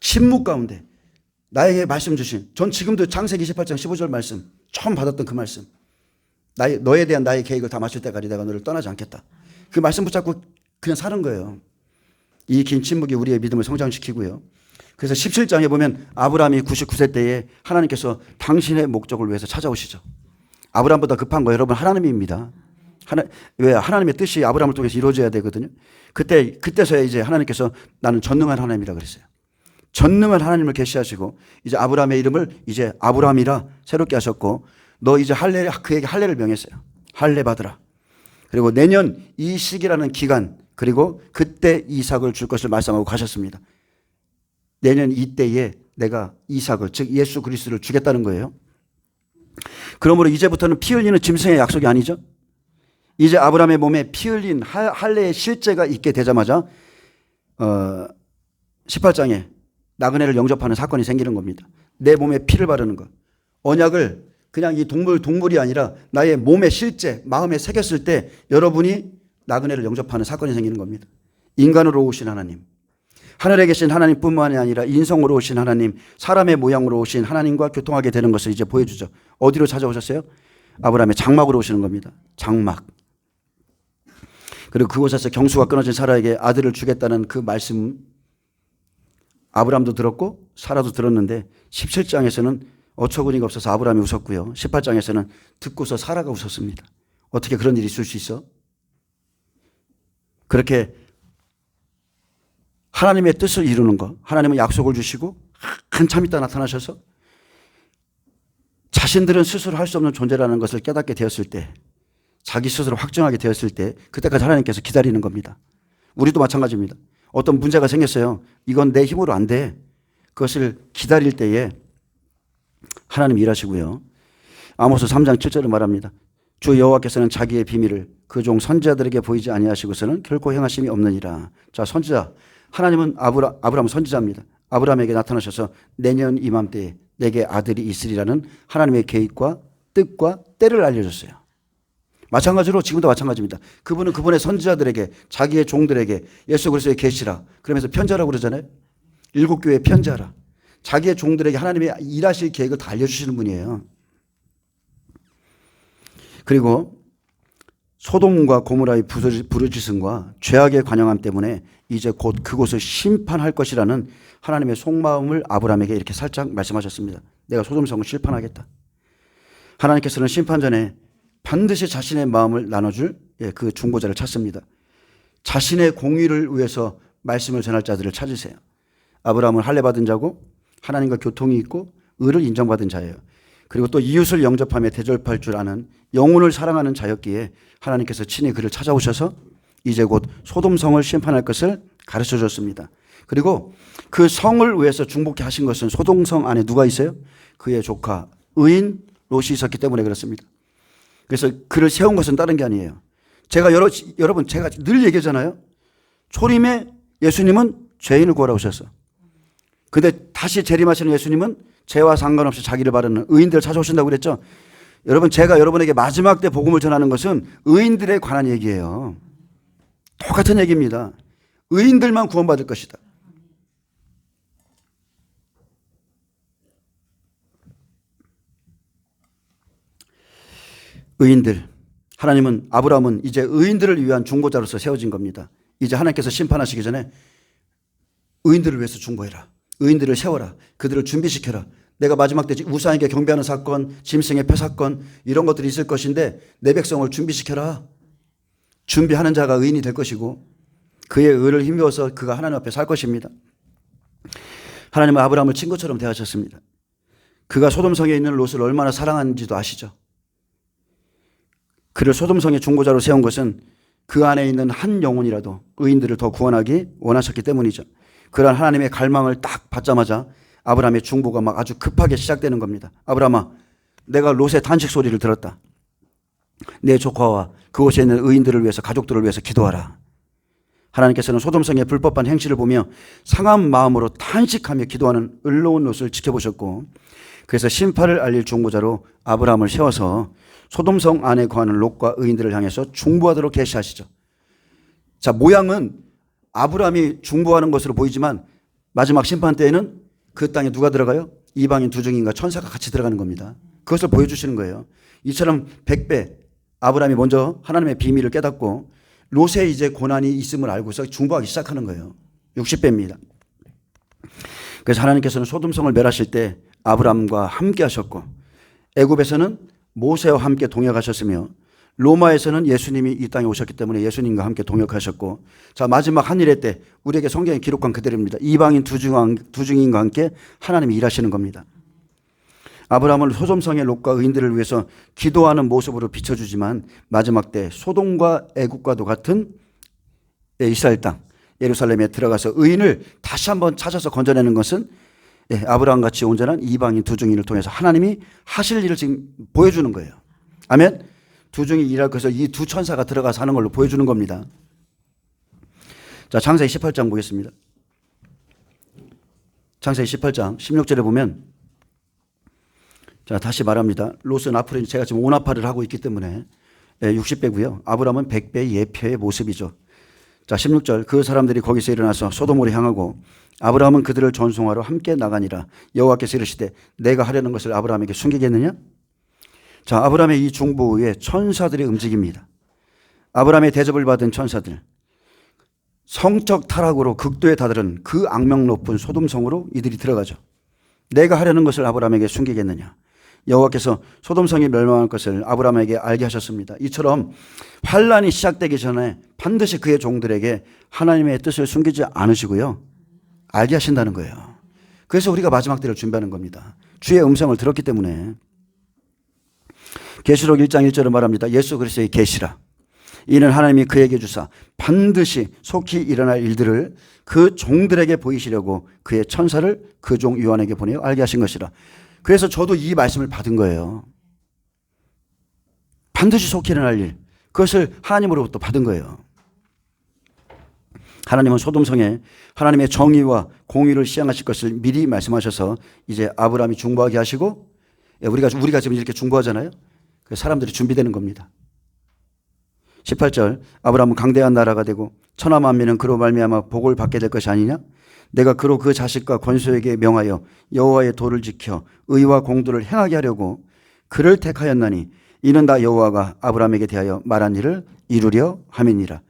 침묵 가운데 나에게 말씀 주신, 전 지금도 창세기 28장 15절 말씀 처음 받았던 그 말씀, 너에 대한 나의 계획을 다 마칠 때까지 내가 너를 떠나지 않겠다. 그 말씀 붙잡고 그냥 사는 거예요. 이 긴 침묵이 우리의 믿음을 성장시키고요. 그래서 17장에 보면 아브라함이 99세 때에 하나님께서 당신의 목적을 위해서 찾아오시죠. 아브라함보다 급한 거 여러분 하나님입니다. 왜? 하나님의 뜻이 아브라함을 통해서 이루어져야 되거든요. 그때서야 이제 하나님께서 나는 전능한 하나님이라 그랬어요. 전능한 하나님을 계시하시고 이제 아브라함의 이름을 이제 아브라함이라 새롭게 하셨고, 너 이제 그에게 할례를 명했어요. 할례 받으라. 그리고 내년 이 시기라는 기간, 그리고 그때 이삭을 줄 것을 말씀하고 가셨습니다. 내년 이때에 내가 이삭을, 즉 예수 그리스도를 주겠다는 거예요. 그러므로 이제부터는 피 흘리는 짐승의 약속이 아니죠. 이제 아브라함의 몸에 피 흘린 할례의 실제가 있게 되자마자 18장에 나그네를 영접하는 사건이 생기는 겁니다. 내 몸에 피를 바르는 것. 언약을 그냥 이 동물이 아니라 나의 몸의 실제, 마음에 새겼을 때 여러분이 나그네를 영접하는 사건이 생기는 겁니다. 인간으로 오신 하나님, 하늘에 계신 하나님뿐만이 아니라 인성으로 오신 하나님, 사람의 모양으로 오신 하나님과 교통하게 되는 것을 이제 보여주죠. 어디로 찾아오셨어요? 아브라함의 장막으로 오시는 겁니다. 장막. 그리고 그곳에서 경수가 끊어진 사라에게 아들을 주겠다는 그 말씀, 아브라함도 들었고 사라도 들었는데 17장에서는 어처구니가 없어서 아브라함이 웃었고요. 18장에서는 듣고서 사라가 웃었습니다. 어떻게 그런 일이 있을 수 있어? 그렇게 하나님의 뜻을 이루는 것, 하나님은 약속을 주시고 한참 있다 나타나셔서 자신들은 스스로 할 수 없는 존재라는 것을 깨닫게 되었을 때, 자기 스스로 확정하게 되었을 때 그때까지 하나님께서 기다리는 겁니다. 우리도 마찬가지입니다. 어떤 문제가 생겼어요. 이건 내 힘으로 안 돼. 그것을 기다릴 때에 하나님이 일하시고요. 아모스 3장 7절을 말합니다. 주 여호와께서는 자기의 비밀을 그 종 선지자들에게 보이지 아니하시고서는 결코 행하심이 없느니라. 자, 선지자. 하나님은 아브라함 선지자입니다. 아브라함에게 나타나셔서 내년 이맘때에 내게 아들이 있으리라는 하나님의 계획과 뜻과 때를 알려줬어요. 마찬가지로 지금도 마찬가지입니다. 그분은 그분의 선지자들에게, 자기의 종들에게 예수 그리스도의 계시라 그러면서 편지하라고 그러잖아요. 7교회에 편지하라. 자기의 종들에게 하나님의 일하실 계획을 다 알려주시는 분이에요. 그리고 소돔과 고모라의 부르짖음과 죄악의 관영함 때문에 이제 곧 그곳을 심판할 것이라는 하나님의 속마음을 아브라함에게 이렇게 살짝 말씀하셨습니다. 내가 소돔성을 심판하겠다. 하나님께서는 심판 전에 반드시 자신의 마음을 나눠줄 그 중보자를 찾습니다. 자신의 공의를 위해서 말씀을 전할 자들을 찾으세요. 아브라함은 할례 받은 자고 하나님과 교통이 있고 의를 인정받은 자예요. 그리고 또 이웃을 영접하며 대접할 줄 아는 영혼을 사랑하는 자였기에 하나님께서 친히 그를 찾아오셔서 이제 곧 소돔성을 심판할 것을 가르쳐 줬습니다. 그리고 그 성을 위해서 중복케 하신 것은 소돔성 안에 누가 있어요? 그의 조카 의인 롯이 있었기 때문에 그렇습니다. 그래서 그를 세운 것은 다른 게 아니에요. 제가 여러분 제가 늘 얘기하잖아요. 초림에 예수님은 죄인을 구하러 오셨어. 근데 다시 재림하시는 예수님은 죄와 상관없이 자기를 바르는 의인들을 찾아오신다고 그랬죠. 여러분 제가 여러분에게 마지막 때 복음을 전하는 것은 의인들에 관한 얘기예요. 똑같은 얘기입니다. 의인들만 구원받을 것이다. 의인들. 하나님은 아브라함은 이제 의인들을 위한 중보자로서 세워진 겁니다. 이제 하나님께서 심판하시기 전에 의인들을 위해서 중보해라. 의인들을 세워라. 그들을 준비시켜라. 내가 마지막 때 우상에게 경배하는 사건, 짐승의 폐 사건 이런 것들이 있을 것인데 내 백성을 준비시켜라. 준비하는 자가 의인이 될 것이고 그의 의를 힘입어서 그가 하나님 앞에 살 것입니다. 하나님은 아브라함을 친구처럼 대하셨습니다. 그가 소돔성에 있는 롯을 얼마나 사랑하는지도 아시죠? 그를 소돔성의 중보자로 세운 것은 그 안에 있는 한 영혼이라도 의인들을 더 구원하기 원하셨기 때문이죠. 그러한 하나님의 갈망을 딱 받자마자 아브라함의 중보가 막 아주 급하게 시작되는 겁니다. 아브라함아, 내가 롯의 탄식 소리를 들었다. 내 조카와 그곳에 있는 의인들을 위해서, 가족들을 위해서 기도하라. 하나님께서는 소돔성의 불법한 행실을 보며 상한 마음으로 탄식하며 기도하는 의로운 롯을 지켜보셨고, 그래서 심판을 알릴 중보자로 아브라함을 세워서 소돔성 안에 거하는 롯과 의인들을 향해서 중보하도록 계시하시죠. 자, 모양은 아브라함이 중보하는 것으로 보이지만 마지막 심판 때에는 그 땅에 누가 들어가요? 이방인 두 증인과 천사가 같이 들어가는 겁니다. 그것을 보여주시는 거예요. 이처럼 100배 아브라함이 먼저 하나님의 비밀을 깨닫고 롯에 이제 고난이 있음을 알고서 중보하기 시작하는 거예요. 60배입니다. 그래서 하나님께서는 소돔성을 멸하실 때 아브라함과 함께 하셨고, 애굽에서는 모세와 함께 동역하셨으며, 로마에서는 예수님이 이 땅에 오셨기 때문에 예수님과 함께 동역하셨고, 자, 마지막 한일회 때 우리에게 성경에 기록한 그대로입니다. 이방인 두 증인과 함께 하나님이 일하시는 겁니다. 아브라함은 소돔성의 롯과 의인들을 위해서 기도하는 모습으로 비춰주지만 마지막 때 소돔과 애국과도 같은 이스라엘 땅 예루살렘에 들어가서 의인을 다시 한번 찾아서 건져내는 것은 아브라함같이 온전한 이방인 두 증인을 통해서 하나님이 하실 일을 지금 보여주는 거예요. 아멘. 두 증인이 일할 것을 이 두 천사가 들어가서 하는 걸로 보여주는 겁니다. 자, 창세기 18장 보겠습니다. 창세기 18장 16절에 보면, 자, 다시 말합니다. 롯은 앞으로 제가 지금 온화파를 하고 있기 때문에 60배고요. 아브라함은 100배의 예표의 모습이죠. 자, 16절, 그 사람들이 거기서 일어나서 소돔으로 향하고 아브라함은 그들을 전송하러 함께 나가니라. 여호와께서 이르시되 내가 하려는 것을 아브라함에게 숨기겠느냐? 자, 아브라함의 이 중보 후에 천사들이 움직입니다. 아브라함의 대접을 받은 천사들, 성적 타락으로 극도에 다다른 그 악명 높은 소돔성으로 이들이 들어가죠. 내가 하려는 것을 아브라함에게 숨기겠느냐? 여호와께서 소돔성이 멸망할 것을 아브라함에게 알게 하셨습니다. 이처럼 환란이 시작되기 전에 반드시 그의 종들에게 하나님의 뜻을 숨기지 않으시고요, 알게 하신다는 거예요. 그래서 우리가 마지막 때를 준비하는 겁니다. 주의 음성을 들었기 때문에. 계시록 1장 1절을 말합니다. 예수 그리스도의 계시라. 이는 하나님이 그에게 주사 반드시 속히 일어날 일들을 그 종들에게 보이시려고 그의 천사를 그 종 요한에게 보내어 알게 하신 것이라. 그래서 저도 이 말씀을 받은 거예요. 반드시 속히 일어날 일, 그것을 하나님으로부터 받은 거예요. 하나님은 소돔성에 하나님의 정의와 공의를 시행하실 것을 미리 말씀하셔서 이제 아브라함이 중보하게 하시고, 우리가 지금 이렇게 중보하잖아요. 사람들이 준비되는 겁니다. 18절, 아브라함은 강대한 나라가 되고 천하 만민은 그로 말미암아 복을 받게 될 것이 아니냐? 내가 그로 그 자식과 권소에게 명하여 여호와의 도를 지켜 의와 공도를 행하게 하려고 그를 택하였나니 이는 다 여호와가 아브라함에게 대하여 말한 일을 이루려 함이니라.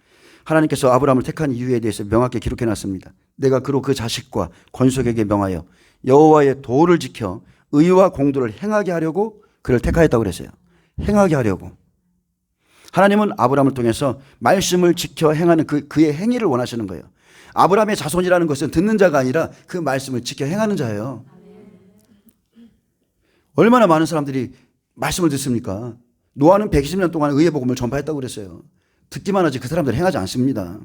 하나님께서 아브라함을 택한 이유에 대해서 명확히 기록해 놨습니다. 내가 그로 그 자식과 권속에게 명하여 여호와의 도를 지켜 의와 공도를 행하게 하려고 그를 택하였다고 그랬어요. 행하게 하려고. 하나님은 아브라함을 통해서 말씀을 지켜 행하는 그의 행위를 원하시는 거예요. 아브라함의 자손이라는 것은 듣는 자가 아니라 그 말씀을 지켜 행하는 자예요. 얼마나 많은 사람들이 말씀을 듣습니까? 노아는 120년 동안 의의 복음을 전파했다고 그랬어요. 듣기만 하지 그 사람들 행하지 않습니다.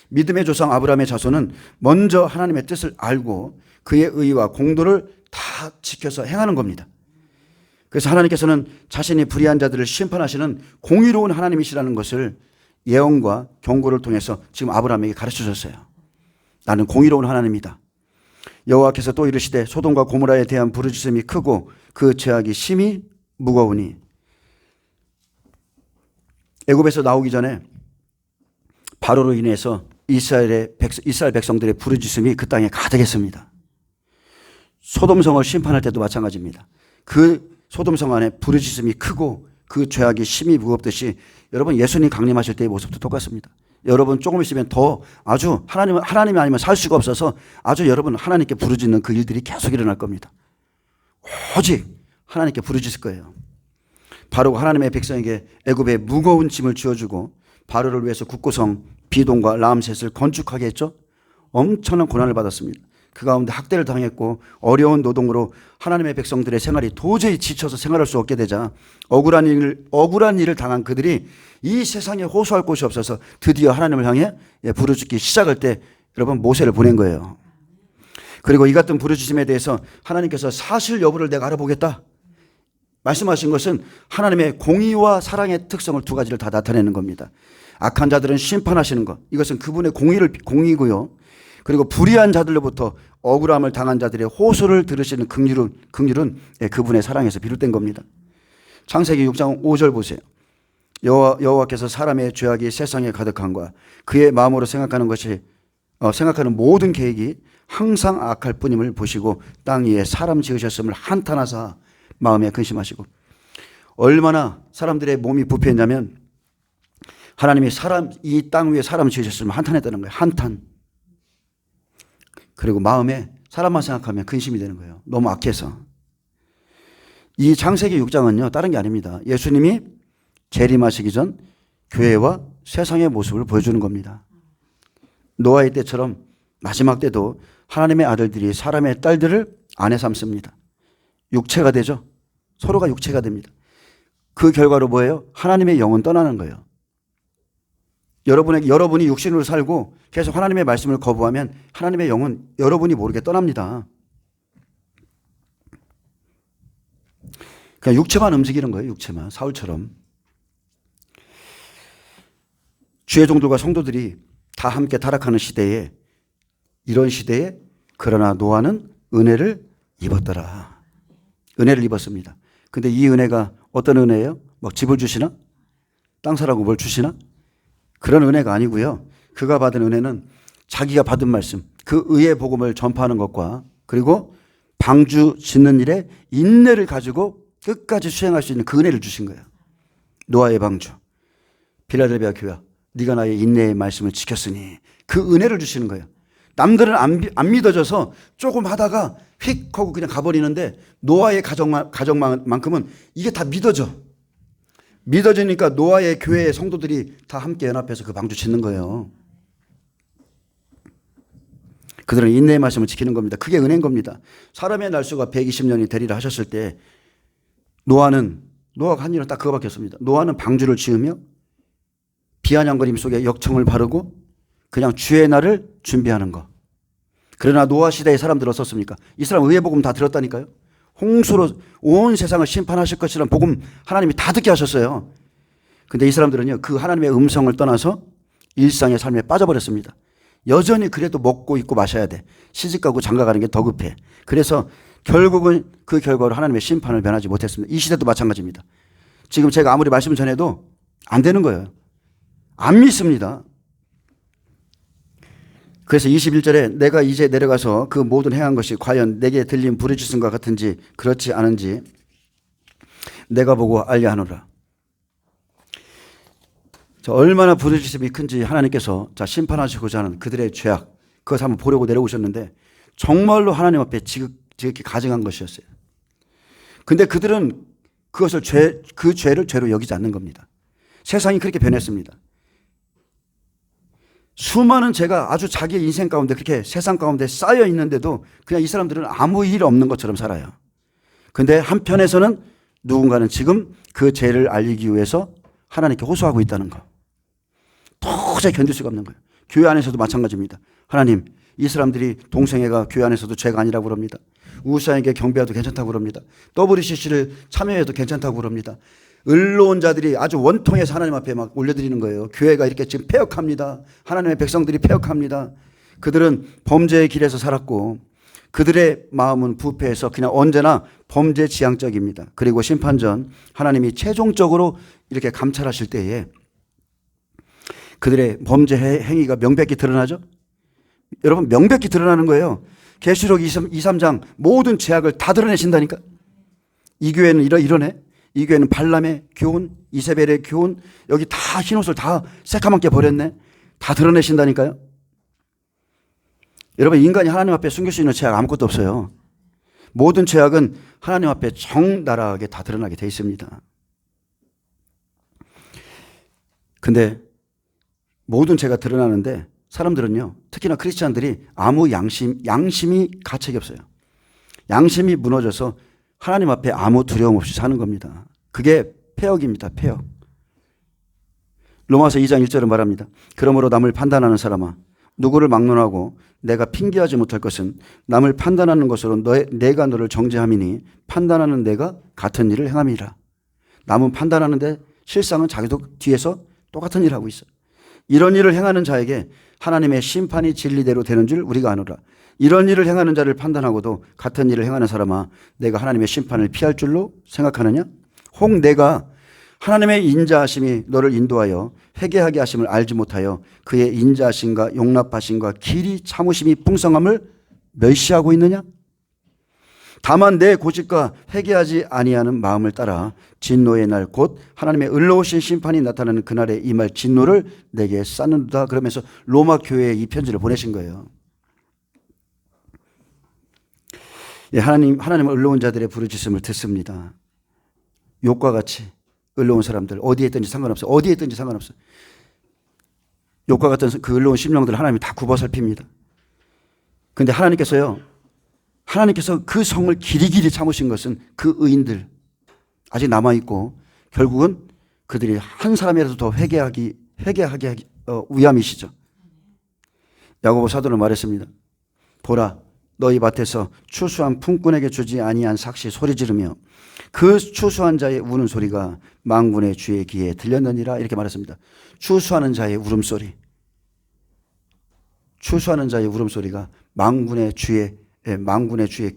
믿음의 조상 아브라함의 자손은 먼저 하나님의 뜻을 알고 그의 의와 공도를 다 지켜서 행하는 겁니다. 그래서 하나님께서는 자신이 불의한 자들을 심판하시는 공의로운 하나님이시라는 것을 예언과 경고를 통해서 지금 아브라함에게 가르쳐 줬어요. 나는 공의로운 하나님이다. 여호와께서 또 이르시되 소돔과 고모라에 대한 부르짖음이 크고 그 죄악이 심히 무거우니. 애굽에서 나오기 전에 바로로 인해서 이스라엘 백성들의 부르짖음이 그 땅에 가득했습니다. 소돔성을 심판할 때도 마찬가지입니다. 그 소돔성 안에 부르짖음이 크고 그 죄악이 심히 무겁듯이 여러분 예수님 강림하실 때의 모습도 똑같습니다. 여러분 조금 있으면 더 아주 하나님이 아니면 살 수가 없어서 아주 여러분 하나님께 부르짖는 그 일들이 계속 일어날 겁니다. 오직 하나님께 부르짖을 거예요. 바로가 하나님의 백성에게 애굽의 무거운 짐을 쥐어주고 바로를 위해서 국고성 비동과 라암셋을 건축하게 했죠. 엄청난 고난을 받았습니다. 그 가운데 학대를 당했고 어려운 노동으로 하나님의 백성들의 생활이 도저히 지쳐서 생활할 수 없게 되자 억울한 일을 당한 그들이 이 세상에 호소할 곳이 없어서 드디어 하나님을 향해 부르짖기 시작할 때 여러분 모세를 보낸 거예요. 그리고 이 같은 부르짖음에 대해서 하나님께서 사실 여부를 내가 알아보겠다 말씀하신 것은 하나님의 공의와 사랑의 특성을 두 가지를 다 나타내는 겁니다. 악한 자들은 심판하시는 것, 이것은 그분의 공의고요. 그리고 불의한 자들로부터 억울함을 당한 자들의 호소를 들으시는 긍휼은 그분의 사랑에서 비롯된 겁니다. 창세기 6장 5절 보세요. 여호와께서 사람의 죄악이 세상에 가득함과 그의 마음으로 생각하는 모든 계획이 항상 악할 뿐임을 보시고 땅 위에 사람 지으셨음을 한탄하사 마음에 근심하시고. 얼마나 사람들의 몸이 부패했냐면 하나님이 이 땅 위에 사람 지으셨음을 한탄했다는 거예요. 한탄. 그리고 마음에 사람만 생각하면 근심이 되는 거예요. 너무 악해서. 이 창세기 6장은요 다른 게 아닙니다. 예수님이 재림하시기 전 교회와 세상의 모습을 보여주는 겁니다. 노아의 때처럼 마지막 때도 하나님의 아들들이 사람의 딸들을 아내 삼습니다. 육체가 되죠. 서로가 육체가 됩니다. 그 결과로 뭐예요? 하나님의 영은 떠나는 거예요. 여러분이 육신으로 살고 계속 하나님의 말씀을 거부하면 하나님의 영은 여러분이 모르게 떠납니다. 그냥 육체만 움직이는 거예요. 육체만. 사울처럼. 주의 종들과 성도들이 다 함께 타락하는 시대에 이런 시대에 그러나 노아는 은혜를 입었더라. 은혜를 입었습니다. 근데 이 은혜가 어떤 은혜예요? 막 집을 주시나? 땅 사라고 뭘 주시나? 그런 은혜가 아니고요. 그가 받은 은혜는 자기가 받은 말씀, 그 의의 복음을 전파하는 것과 그리고 방주 짓는 일에 인내를 가지고 끝까지 수행할 수 있는 그 은혜를 주신 거예요. 노아의 방주. 빌라델비아 교회, 네가 나의 인내의 말씀을 지켰으니 그 은혜를 주시는 거예요. 남들은 안 믿어져서 조금 하다가 휙 하고 그냥 가버리는데 노아의 가정만큼은 이게 다 믿어져. 믿어지니까 노아의 교회의 성도들이 다 함께 연합해서 그 방주 짓는 거예요. 그들은 인내의 말씀을 지키는 겁니다. 그게 은혜인 겁니다. 사람의 날수가 120년이 되리라 하셨을 때 노아가 한 일은 딱 그거밖에 없습니다. 노아는 방주를 지으며 비아냥거림 속에 역청을 바르고 그냥 주의 날을 준비하는 거. 그러나 노아 시대의 사람들 어떻습니까? 이 사람 의의 복음 다 들었다니까요. 홍수로 온 세상을 심판하실 것이라는 복음 하나님이 다 듣게 하셨어요. 근데 이 사람들은요 그 하나님의 음성을 떠나서 일상의 삶에 빠져버렸습니다. 여전히 그래도 먹고 입고 마셔야 돼. 시집가고 장가가는 게 더 급해. 그래서 결국은 그 결과로 하나님의 심판을 면하지 못했습니다. 이 시대도 마찬가지입니다. 지금 제가 아무리 말씀 전해도 안 되는 거예요. 안 믿습니다. 그래서 21절에 내가 이제 내려가서 그 모든 행한 것이 과연 내게 들린 부르짖음과 같은지 그렇지 않은지 내가 보고 알려 하노라. 얼마나 부르짖음이 큰지 하나님께서 심판하시고자 하는 그들의 죄악 그것을 한번 보려고 내려오셨는데 정말로 하나님 앞에 지극히 가증한 것이었어요. 근데 그들은 그 죄를 죄로 여기지 않는 겁니다. 세상이 그렇게 변했습니다. 수많은 죄가 아주 자기의 인생 가운데 그렇게 세상 가운데 쌓여 있는데도 그냥 이 사람들은 아무 일 없는 것처럼 살아요. 근데 한편에서는 누군가는 지금 그 죄를 알리기 위해서 하나님께 호소하고 있다는 거. 도저히 견딜 수가 없는 거예요. 교회 안에서도 마찬가지입니다. 하나님, 이 사람들이 동성애가 교회 안에서도 죄가 아니라고 그럽니다. 우상에게 경배해도 괜찮다고 그럽니다. WCC를 참여해도 괜찮다고 그럽니다. 언론자들이 아주 원통해서 하나님 앞에 막 올려드리는 거예요. 교회가 이렇게 지금 패역합니다. 하나님의 백성들이 패역합니다. 그들은 범죄의 길에서 살았고 그들의 마음은 부패해서 그냥 언제나 범죄 지향적입니다. 그리고 심판전 하나님이 최종적으로 이렇게 감찰하실 때에 그들의 범죄 행위가 명백히 드러나죠. 여러분, 명백히 드러나는 거예요. 계시록 2, 3장 모든 죄악을 다 드러내신다니까. 이 교회는 이러네. 이 교회는 발람의 교훈, 이세벨의 교훈, 여기 다 흰옷을 다 새카맣게 버렸네. 다 드러내신다니까요. 여러분, 인간이 하나님 앞에 숨길 수 있는 죄악 아무것도 없어요. 모든 죄악은 하나님 앞에 적나라하게 다 드러나게 돼 있습니다. 근데 모든 죄가 드러나는데 사람들은요, 특히나 크리스찬들이 아무 양심이 가책이 없어요. 양심이 무너져서 하나님 앞에 아무 두려움 없이 사는 겁니다. 그게 패역입니다. 패역. 로마서 2장 1절은 말합니다. 그러므로 남을 판단하는 사람아, 누구를 막론하고 내가 핑계하지 못할 것은 남을 판단하는 것으로 내가 너를 정죄함이니 판단하는 내가 같은 일을 행함이라. 남은 판단하는데 실상은 자기도 뒤에서 똑같은 일을 하고 있어요. 이런 일을 행하는 자에게 하나님의 심판이 진리대로 되는 줄 우리가 아노라. 이런 일을 행하는 자를 판단하고도 같은 일을 행하는 사람아, 내가 하나님의 심판을 피할 줄로 생각하느냐? 혹 내가 하나님의 인자하심이 너를 인도하여 회개하게 하심을 알지 못하여 그의 인자하심과 용납하심과 길이 참으심이 풍성함을 멸시하고 있느냐? 다만 내 고집과 회개하지 아니하는 마음을 따라 진노의 날 곧 하나님의 의로우신 심판이 나타나는 그날에 임할 진노를 내게 쌓는다. 그러면서 로마 교회에 이 편지를 보내신 거예요. 예, 하나님은 의로운 자들의 부르짖음을 듣습니다. 욕과 같이 의로운 사람들 어디에 있든지 상관없어요. 어디에 있든지 상관없어요. 욕과 같은 그 의로운 심령들을 하나님이 다 굽어 살핍니다. 그런데 하나님께서 그 성을 길이길이 참으신 것은 그 의인들 아직 남아있고 결국은 그들이 한 사람이라도 더 회개하게 위함이시죠. 야고보 사도는 말했습니다. 보라, 너희 밭에서 추수한 품꾼에게 주지 아니한 삭시 소리 지르며 그 추수한 자의 우는 소리가 만군의 주의 귀에 들렸느니라. 이렇게 말했습니다. 추수하는 자의 울음소리, 추수하는 자의 울음소리가 만군의 주의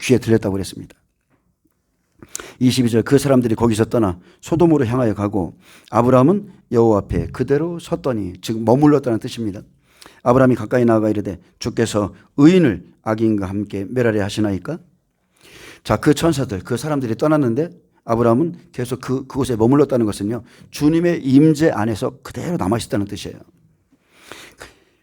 귀에 들렸다고 그랬습니다. 22절 그 사람들이 거기서 떠나 소돔으로 향하여 가고 아브라함은 여호와 앞에 그대로 섰더니, 즉 머물렀다는 뜻입니다. 아브라함이 가까이 나아가 이르되 주께서 의인을 악인과 함께 멸하려 하시나이까? 자, 그 천사들, 그 사람들이 떠났는데 아브라함은 계속 그곳에 머물렀다는 것은요, 주님의 임재 안에서 그대로 남아있다는 뜻이에요.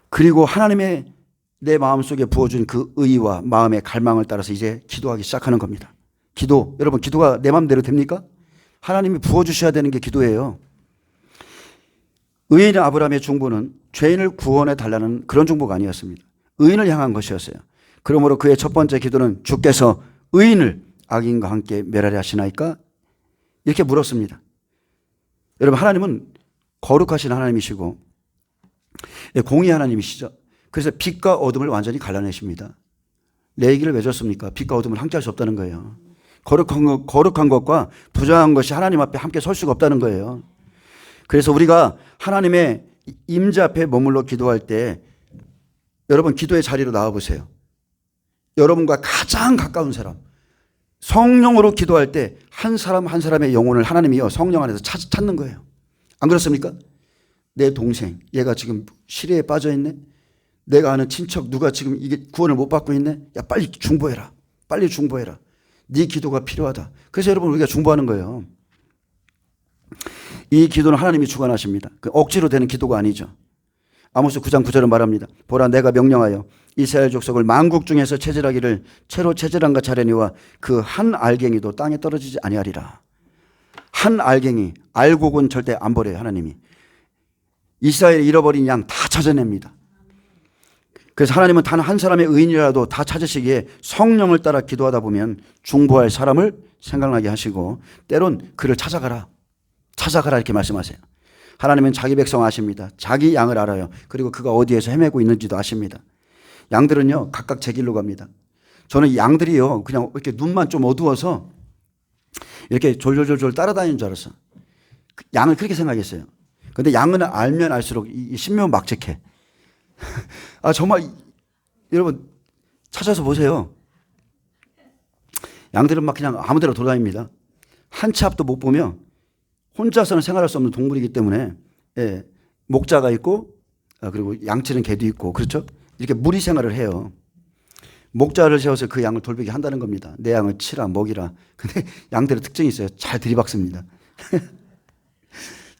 그리고 하나님의 내 마음속에 부어준 그 의와 마음의 갈망을 따라서 이제 기도하기 시작하는 겁니다. 기도, 여러분, 기도가 내 마음대로 됩니까? 하나님이 부어주셔야 되는 게 기도예요. 의인 아브라함의 중보는 죄인을 구원해 달라는 그런 중보가 아니었습니다. 의인을 향한 것이었어요. 그러므로 그의 첫 번째 기도는 주께서 의인을 악인과 함께 멸하려 하시나이까? 이렇게 물었습니다. 여러분, 하나님은 거룩하신 하나님이시고 공의 하나님이시죠. 그래서 빛과 어둠을 완전히 갈라내십니다. 내 얘기를 왜 줬습니까? 빛과 어둠을 함께 할 수 없다는 거예요. 거룩한 것과 부정한 것이 하나님 앞에 함께 설 수가 없다는 거예요. 그래서 우리가 하나님의 임재 앞에 머물러 기도할 때 여러분, 기도의 자리로 나와보세요. 여러분과 가장 가까운 사람, 성령으로 기도할 때 한 사람 한 사람의 영혼을 하나님이요 성령 안에서 찾는 거예요. 안 그렇습니까? 내 동생, 얘가 지금 시리에 빠져 있네. 내가 아는 친척 누가 지금 이게 구원을 못 받고 있네. 야, 빨리 중보해라. 빨리 중보해라. 네 기도가 필요하다. 그래서 여러분, 우리가 중보하는 거예요. 이 기도는 하나님이 주관하십니다. 억지로 되는 기도가 아니죠. 아모스 9장 9절은 말합니다. 보라, 내가 명령하여 이스라엘 족속을 만국 중에서 체질하기를 채로 체질한가 차려니와 그 한 알갱이도 땅에 떨어지지 아니하리라. 한 알갱이, 알곡은 절대 안 버려요. 하나님이 이스라엘 잃어버린 양 다 찾아냅니다. 그래서 하나님은 단 한 사람의 의인이라도 다 찾으시기에 성령을 따라 기도하다 보면 중보할 사람을 생각나게 하시고 때론 그를 찾아가라 이렇게 말씀하세요. 하나님은 자기 백성 아십니다. 자기 양을 알아요. 그리고 그가 어디에서 헤매고 있는지도 아십니다. 양들은요 각각 제 길로 갑니다. 저는 양들이요 그냥 이렇게 눈만 좀 어두워서 이렇게 졸졸졸졸 따라다니는 줄 알았어. 양을 그렇게 생각했어요. 근데 양은 알면 알수록 이 신묘막측해. 아 정말 여러분 찾아서 보세요. 양들은 막 그냥 아무데나 돌아다닙니다. 한 치 앞도 못 보면 혼자서는 생활할 수 없는 동물이기 때문에 예, 목자가 있고 그리고 양치는 개도 있고 그렇죠? 이렇게 무리 생활을 해요. 목자를 세워서 그 양을 돌보게 한다는 겁니다. 내 양을 치라 먹이라. 근데 양들의 특징이 있어요. 잘 들이박습니다.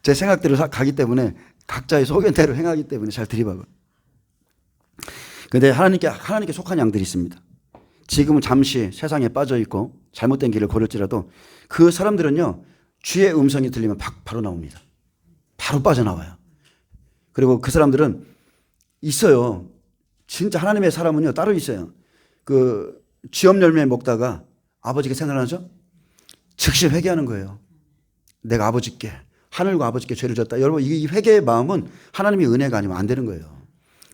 제 생각대로 가기 때문에 각자의 소견대로 행하기 때문에 잘 들이박아요. 근데 하나님께 속한 양들이 있습니다. 지금은 잠시 세상에 빠져 있고 잘못된 길을 걸을지라도 그 사람들은요 주의 음성이 들리면 바로 나옵니다. 바로 빠져나와요. 그리고 그 사람들은 있어요. 진짜 하나님의 사람은요 따로 있어요. 그 쥐엄 열매 먹다가 아버지가 생각나죠? 즉시 회개하는 거예요. 내가 아버지께 하늘과 아버지께 죄를 졌다. 여러분 이 회개의 마음은 하나님의 은혜가 아니면 안 되는 거예요.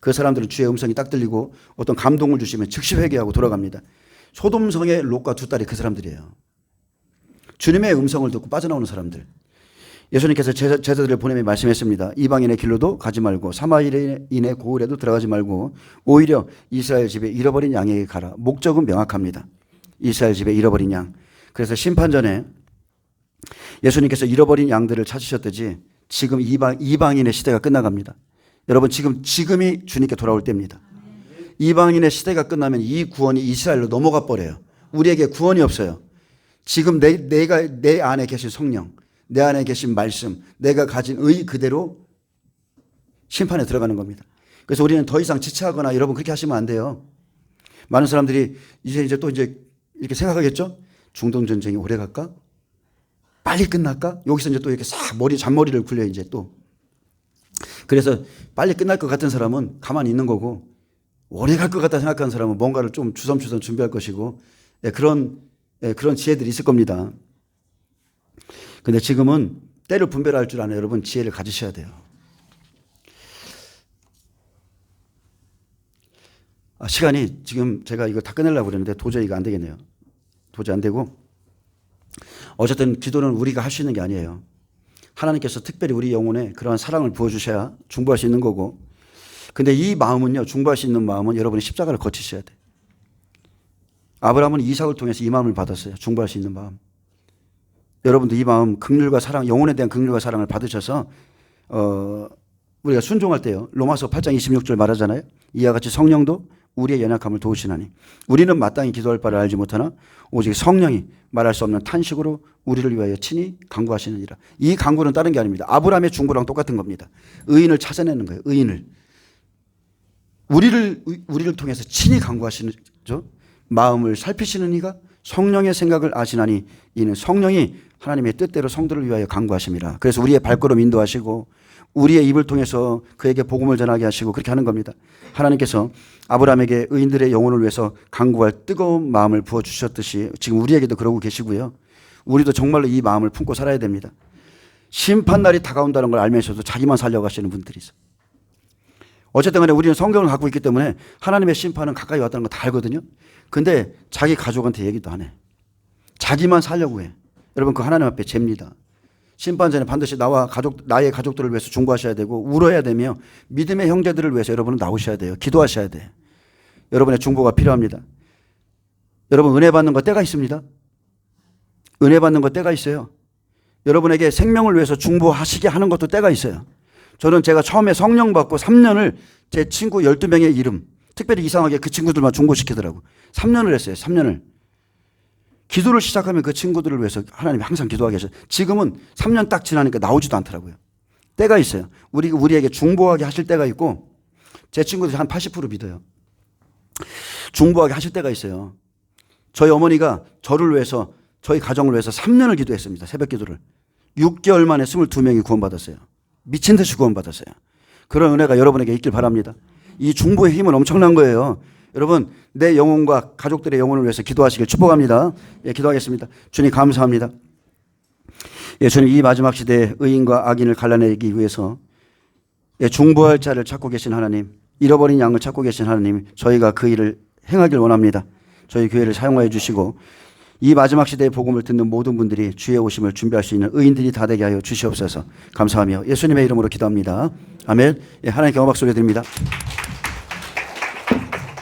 그 사람들은 주의 음성이 딱 들리고 어떤 감동을 주시면 즉시 회개하고 돌아갑니다. 소돔성의 롯과 두 딸이 그 사람들이에요. 주님의 음성을 듣고 빠져나오는 사람들. 예수님께서 제자들을 보내며 말씀했습니다. 이방인의 길로도 가지 말고 사마리아인의 고을에도 들어가지 말고 오히려 이스라엘 집에 잃어버린 양에게 가라. 목적은 명확합니다. 이스라엘 집에 잃어버린 양. 그래서 심판전에 예수님께서 잃어버린 양들을 찾으셨듯이 지금 이방인의 시대가 끝나갑니다. 여러분 지금이 주님께 돌아올 때입니다. 이방인의 시대가 끝나면 이 구원이 이스라엘로 넘어가 버려요. 우리에게 구원이 없어요. 지금 내 안에 계신 성령, 내 안에 계신 말씀, 내가 가진 의 그대로 심판에 들어가는 겁니다. 그래서 우리는 더 이상 지체하거나 여러분 그렇게 하시면 안 돼요. 많은 사람들이 이제 또 이렇게 생각하겠죠? 중동 전쟁이 오래 갈까? 빨리 끝날까? 여기서 이제 또 이렇게 싹 잔머리를 굴려 이제 또. 그래서 빨리 끝날 것 같은 사람은 가만히 있는 거고 오래 갈 것 같다 생각하는 사람은 뭔가를 좀 주섬주섬 준비할 것이고 그런 지혜들이 있을 겁니다. 근데 지금은 때를 분별할 줄 아는 여러분 지혜를 가지셔야 돼요. 시간이 지금 제가 이거 다 끝내려고 그랬는데 도저히 이거 안 되겠네요. 도저히 안 되고 어쨌든 기도는 우리가 할 수 있는 게 아니에요. 하나님께서 특별히 우리 영혼에 그러한 사랑을 부어주셔야 중보할 수 있는 거고 근데 이 마음은요 중보할 수 있는 마음은 여러분이 십자가를 거치셔야 돼. 아브라함은 이삭을 통해서 이 마음을 받았어요. 중보할 수 있는 마음. 여러분도 이 마음 긍휼과 사랑 영혼에 대한 긍휼과 사랑을 받으셔서 우리가 순종할 때요. 로마서 8장 26절 말하잖아요. 이와 같이 성령도 우리의 연약함을 도우시나니 우리는 마땅히 기도할 바를 알지 못하나 오직 성령이 말할 수 없는 탄식으로 우리를 위하여 친히 간구하시느니라. 이 간구는 다른 게 아닙니다. 아브라함의 중보랑 똑같은 겁니다. 의인을 찾아내는 거예요. 의인을. 우리를 통해서 친히 간구하시죠. 마음을 살피시는 이가 성령의 생각을 아시나니 이는 성령이 하나님의 뜻대로 성도를 위하여 간구하심이라. 그래서 우리의 발걸음 인도하시고 우리의 입을 통해서 그에게 복음을 전하게 하시고 그렇게 하는 겁니다. 하나님께서 아브라함에게 의인들의 영혼을 위해서 간구할 뜨거운 마음을 부어주셨듯이 지금 우리에게도 그러고 계시고요. 우리도 정말로 이 마음을 품고 살아야 됩니다. 심판날이 다가온다는 걸 알면서도 자기만 살려가시는 분들이 있어요. 어쨌든 간에 우리는 성경을 갖고 있기 때문에 하나님의 심판은 가까이 왔다는 거 다 알거든요. 근데 자기 가족한테 얘기도 안 해. 자기만 살려고 해. 여러분 그 하나님 앞에 죄입니다. 심판 전에 반드시 나의 가족들을 위해서 중보하셔야 되고 울어야 되며 믿음의 형제들을 위해서 여러분은 나오셔야 돼요. 기도하셔야 돼. 여러분의 중보가 필요합니다. 여러분 은혜 받는 거 때가 있습니다. 은혜 받는 거 때가 있어요. 여러분에게 생명을 위해서 중보하시게 하는 것도 때가 있어요. 저는 제가 처음에 성령 받고 3년을 제 친구 12명의 이름 특별히 이상하게 그 친구들만 중보시키더라고. 3년을 했어요. 3년을. 기도를 시작하면 그 친구들을 위해서 하나님이 항상 기도하게 하셔요. 지금은 3년 딱 지나니까 나오지도 않더라고요. 때가 있어요. 우리에게 중보하게 하실 때가 있고 제 친구들이 한 80% 믿어요. 중보하게 하실 때가 있어요. 저희 어머니가 저를 위해서 저희 가정을 위해서 3년을 기도했습니다. 새벽 기도를. 6개월 만에 22명이 구원받았어요. 미친 듯이 구원받았어요. 그런 은혜가 여러분에게 있길 바랍니다. 이 중보의 힘은 엄청난 거예요. 여러분, 내 영혼과 가족들의 영혼을 위해서 기도하시길 축복합니다. 예, 기도하겠습니다. 주님 감사합니다. 예, 주님 이 마지막 시대에 의인과 악인을 갈라내기 위해서 예, 중보할 자를 찾고 계신 하나님, 잃어버린 양을 찾고 계신 하나님, 저희가 그 일을 행하길 원합니다. 저희 교회를 사용하여 주시고 이 마지막 시대의 복음을 듣는 모든 분들이 주의 오심을 준비할 수 있는 의인들이 다 되게 하여 주시옵소서. 감사하며 예수님의 이름으로 기도합니다. 아멘. 예, 하나님께 영광 박수 올려드립니다.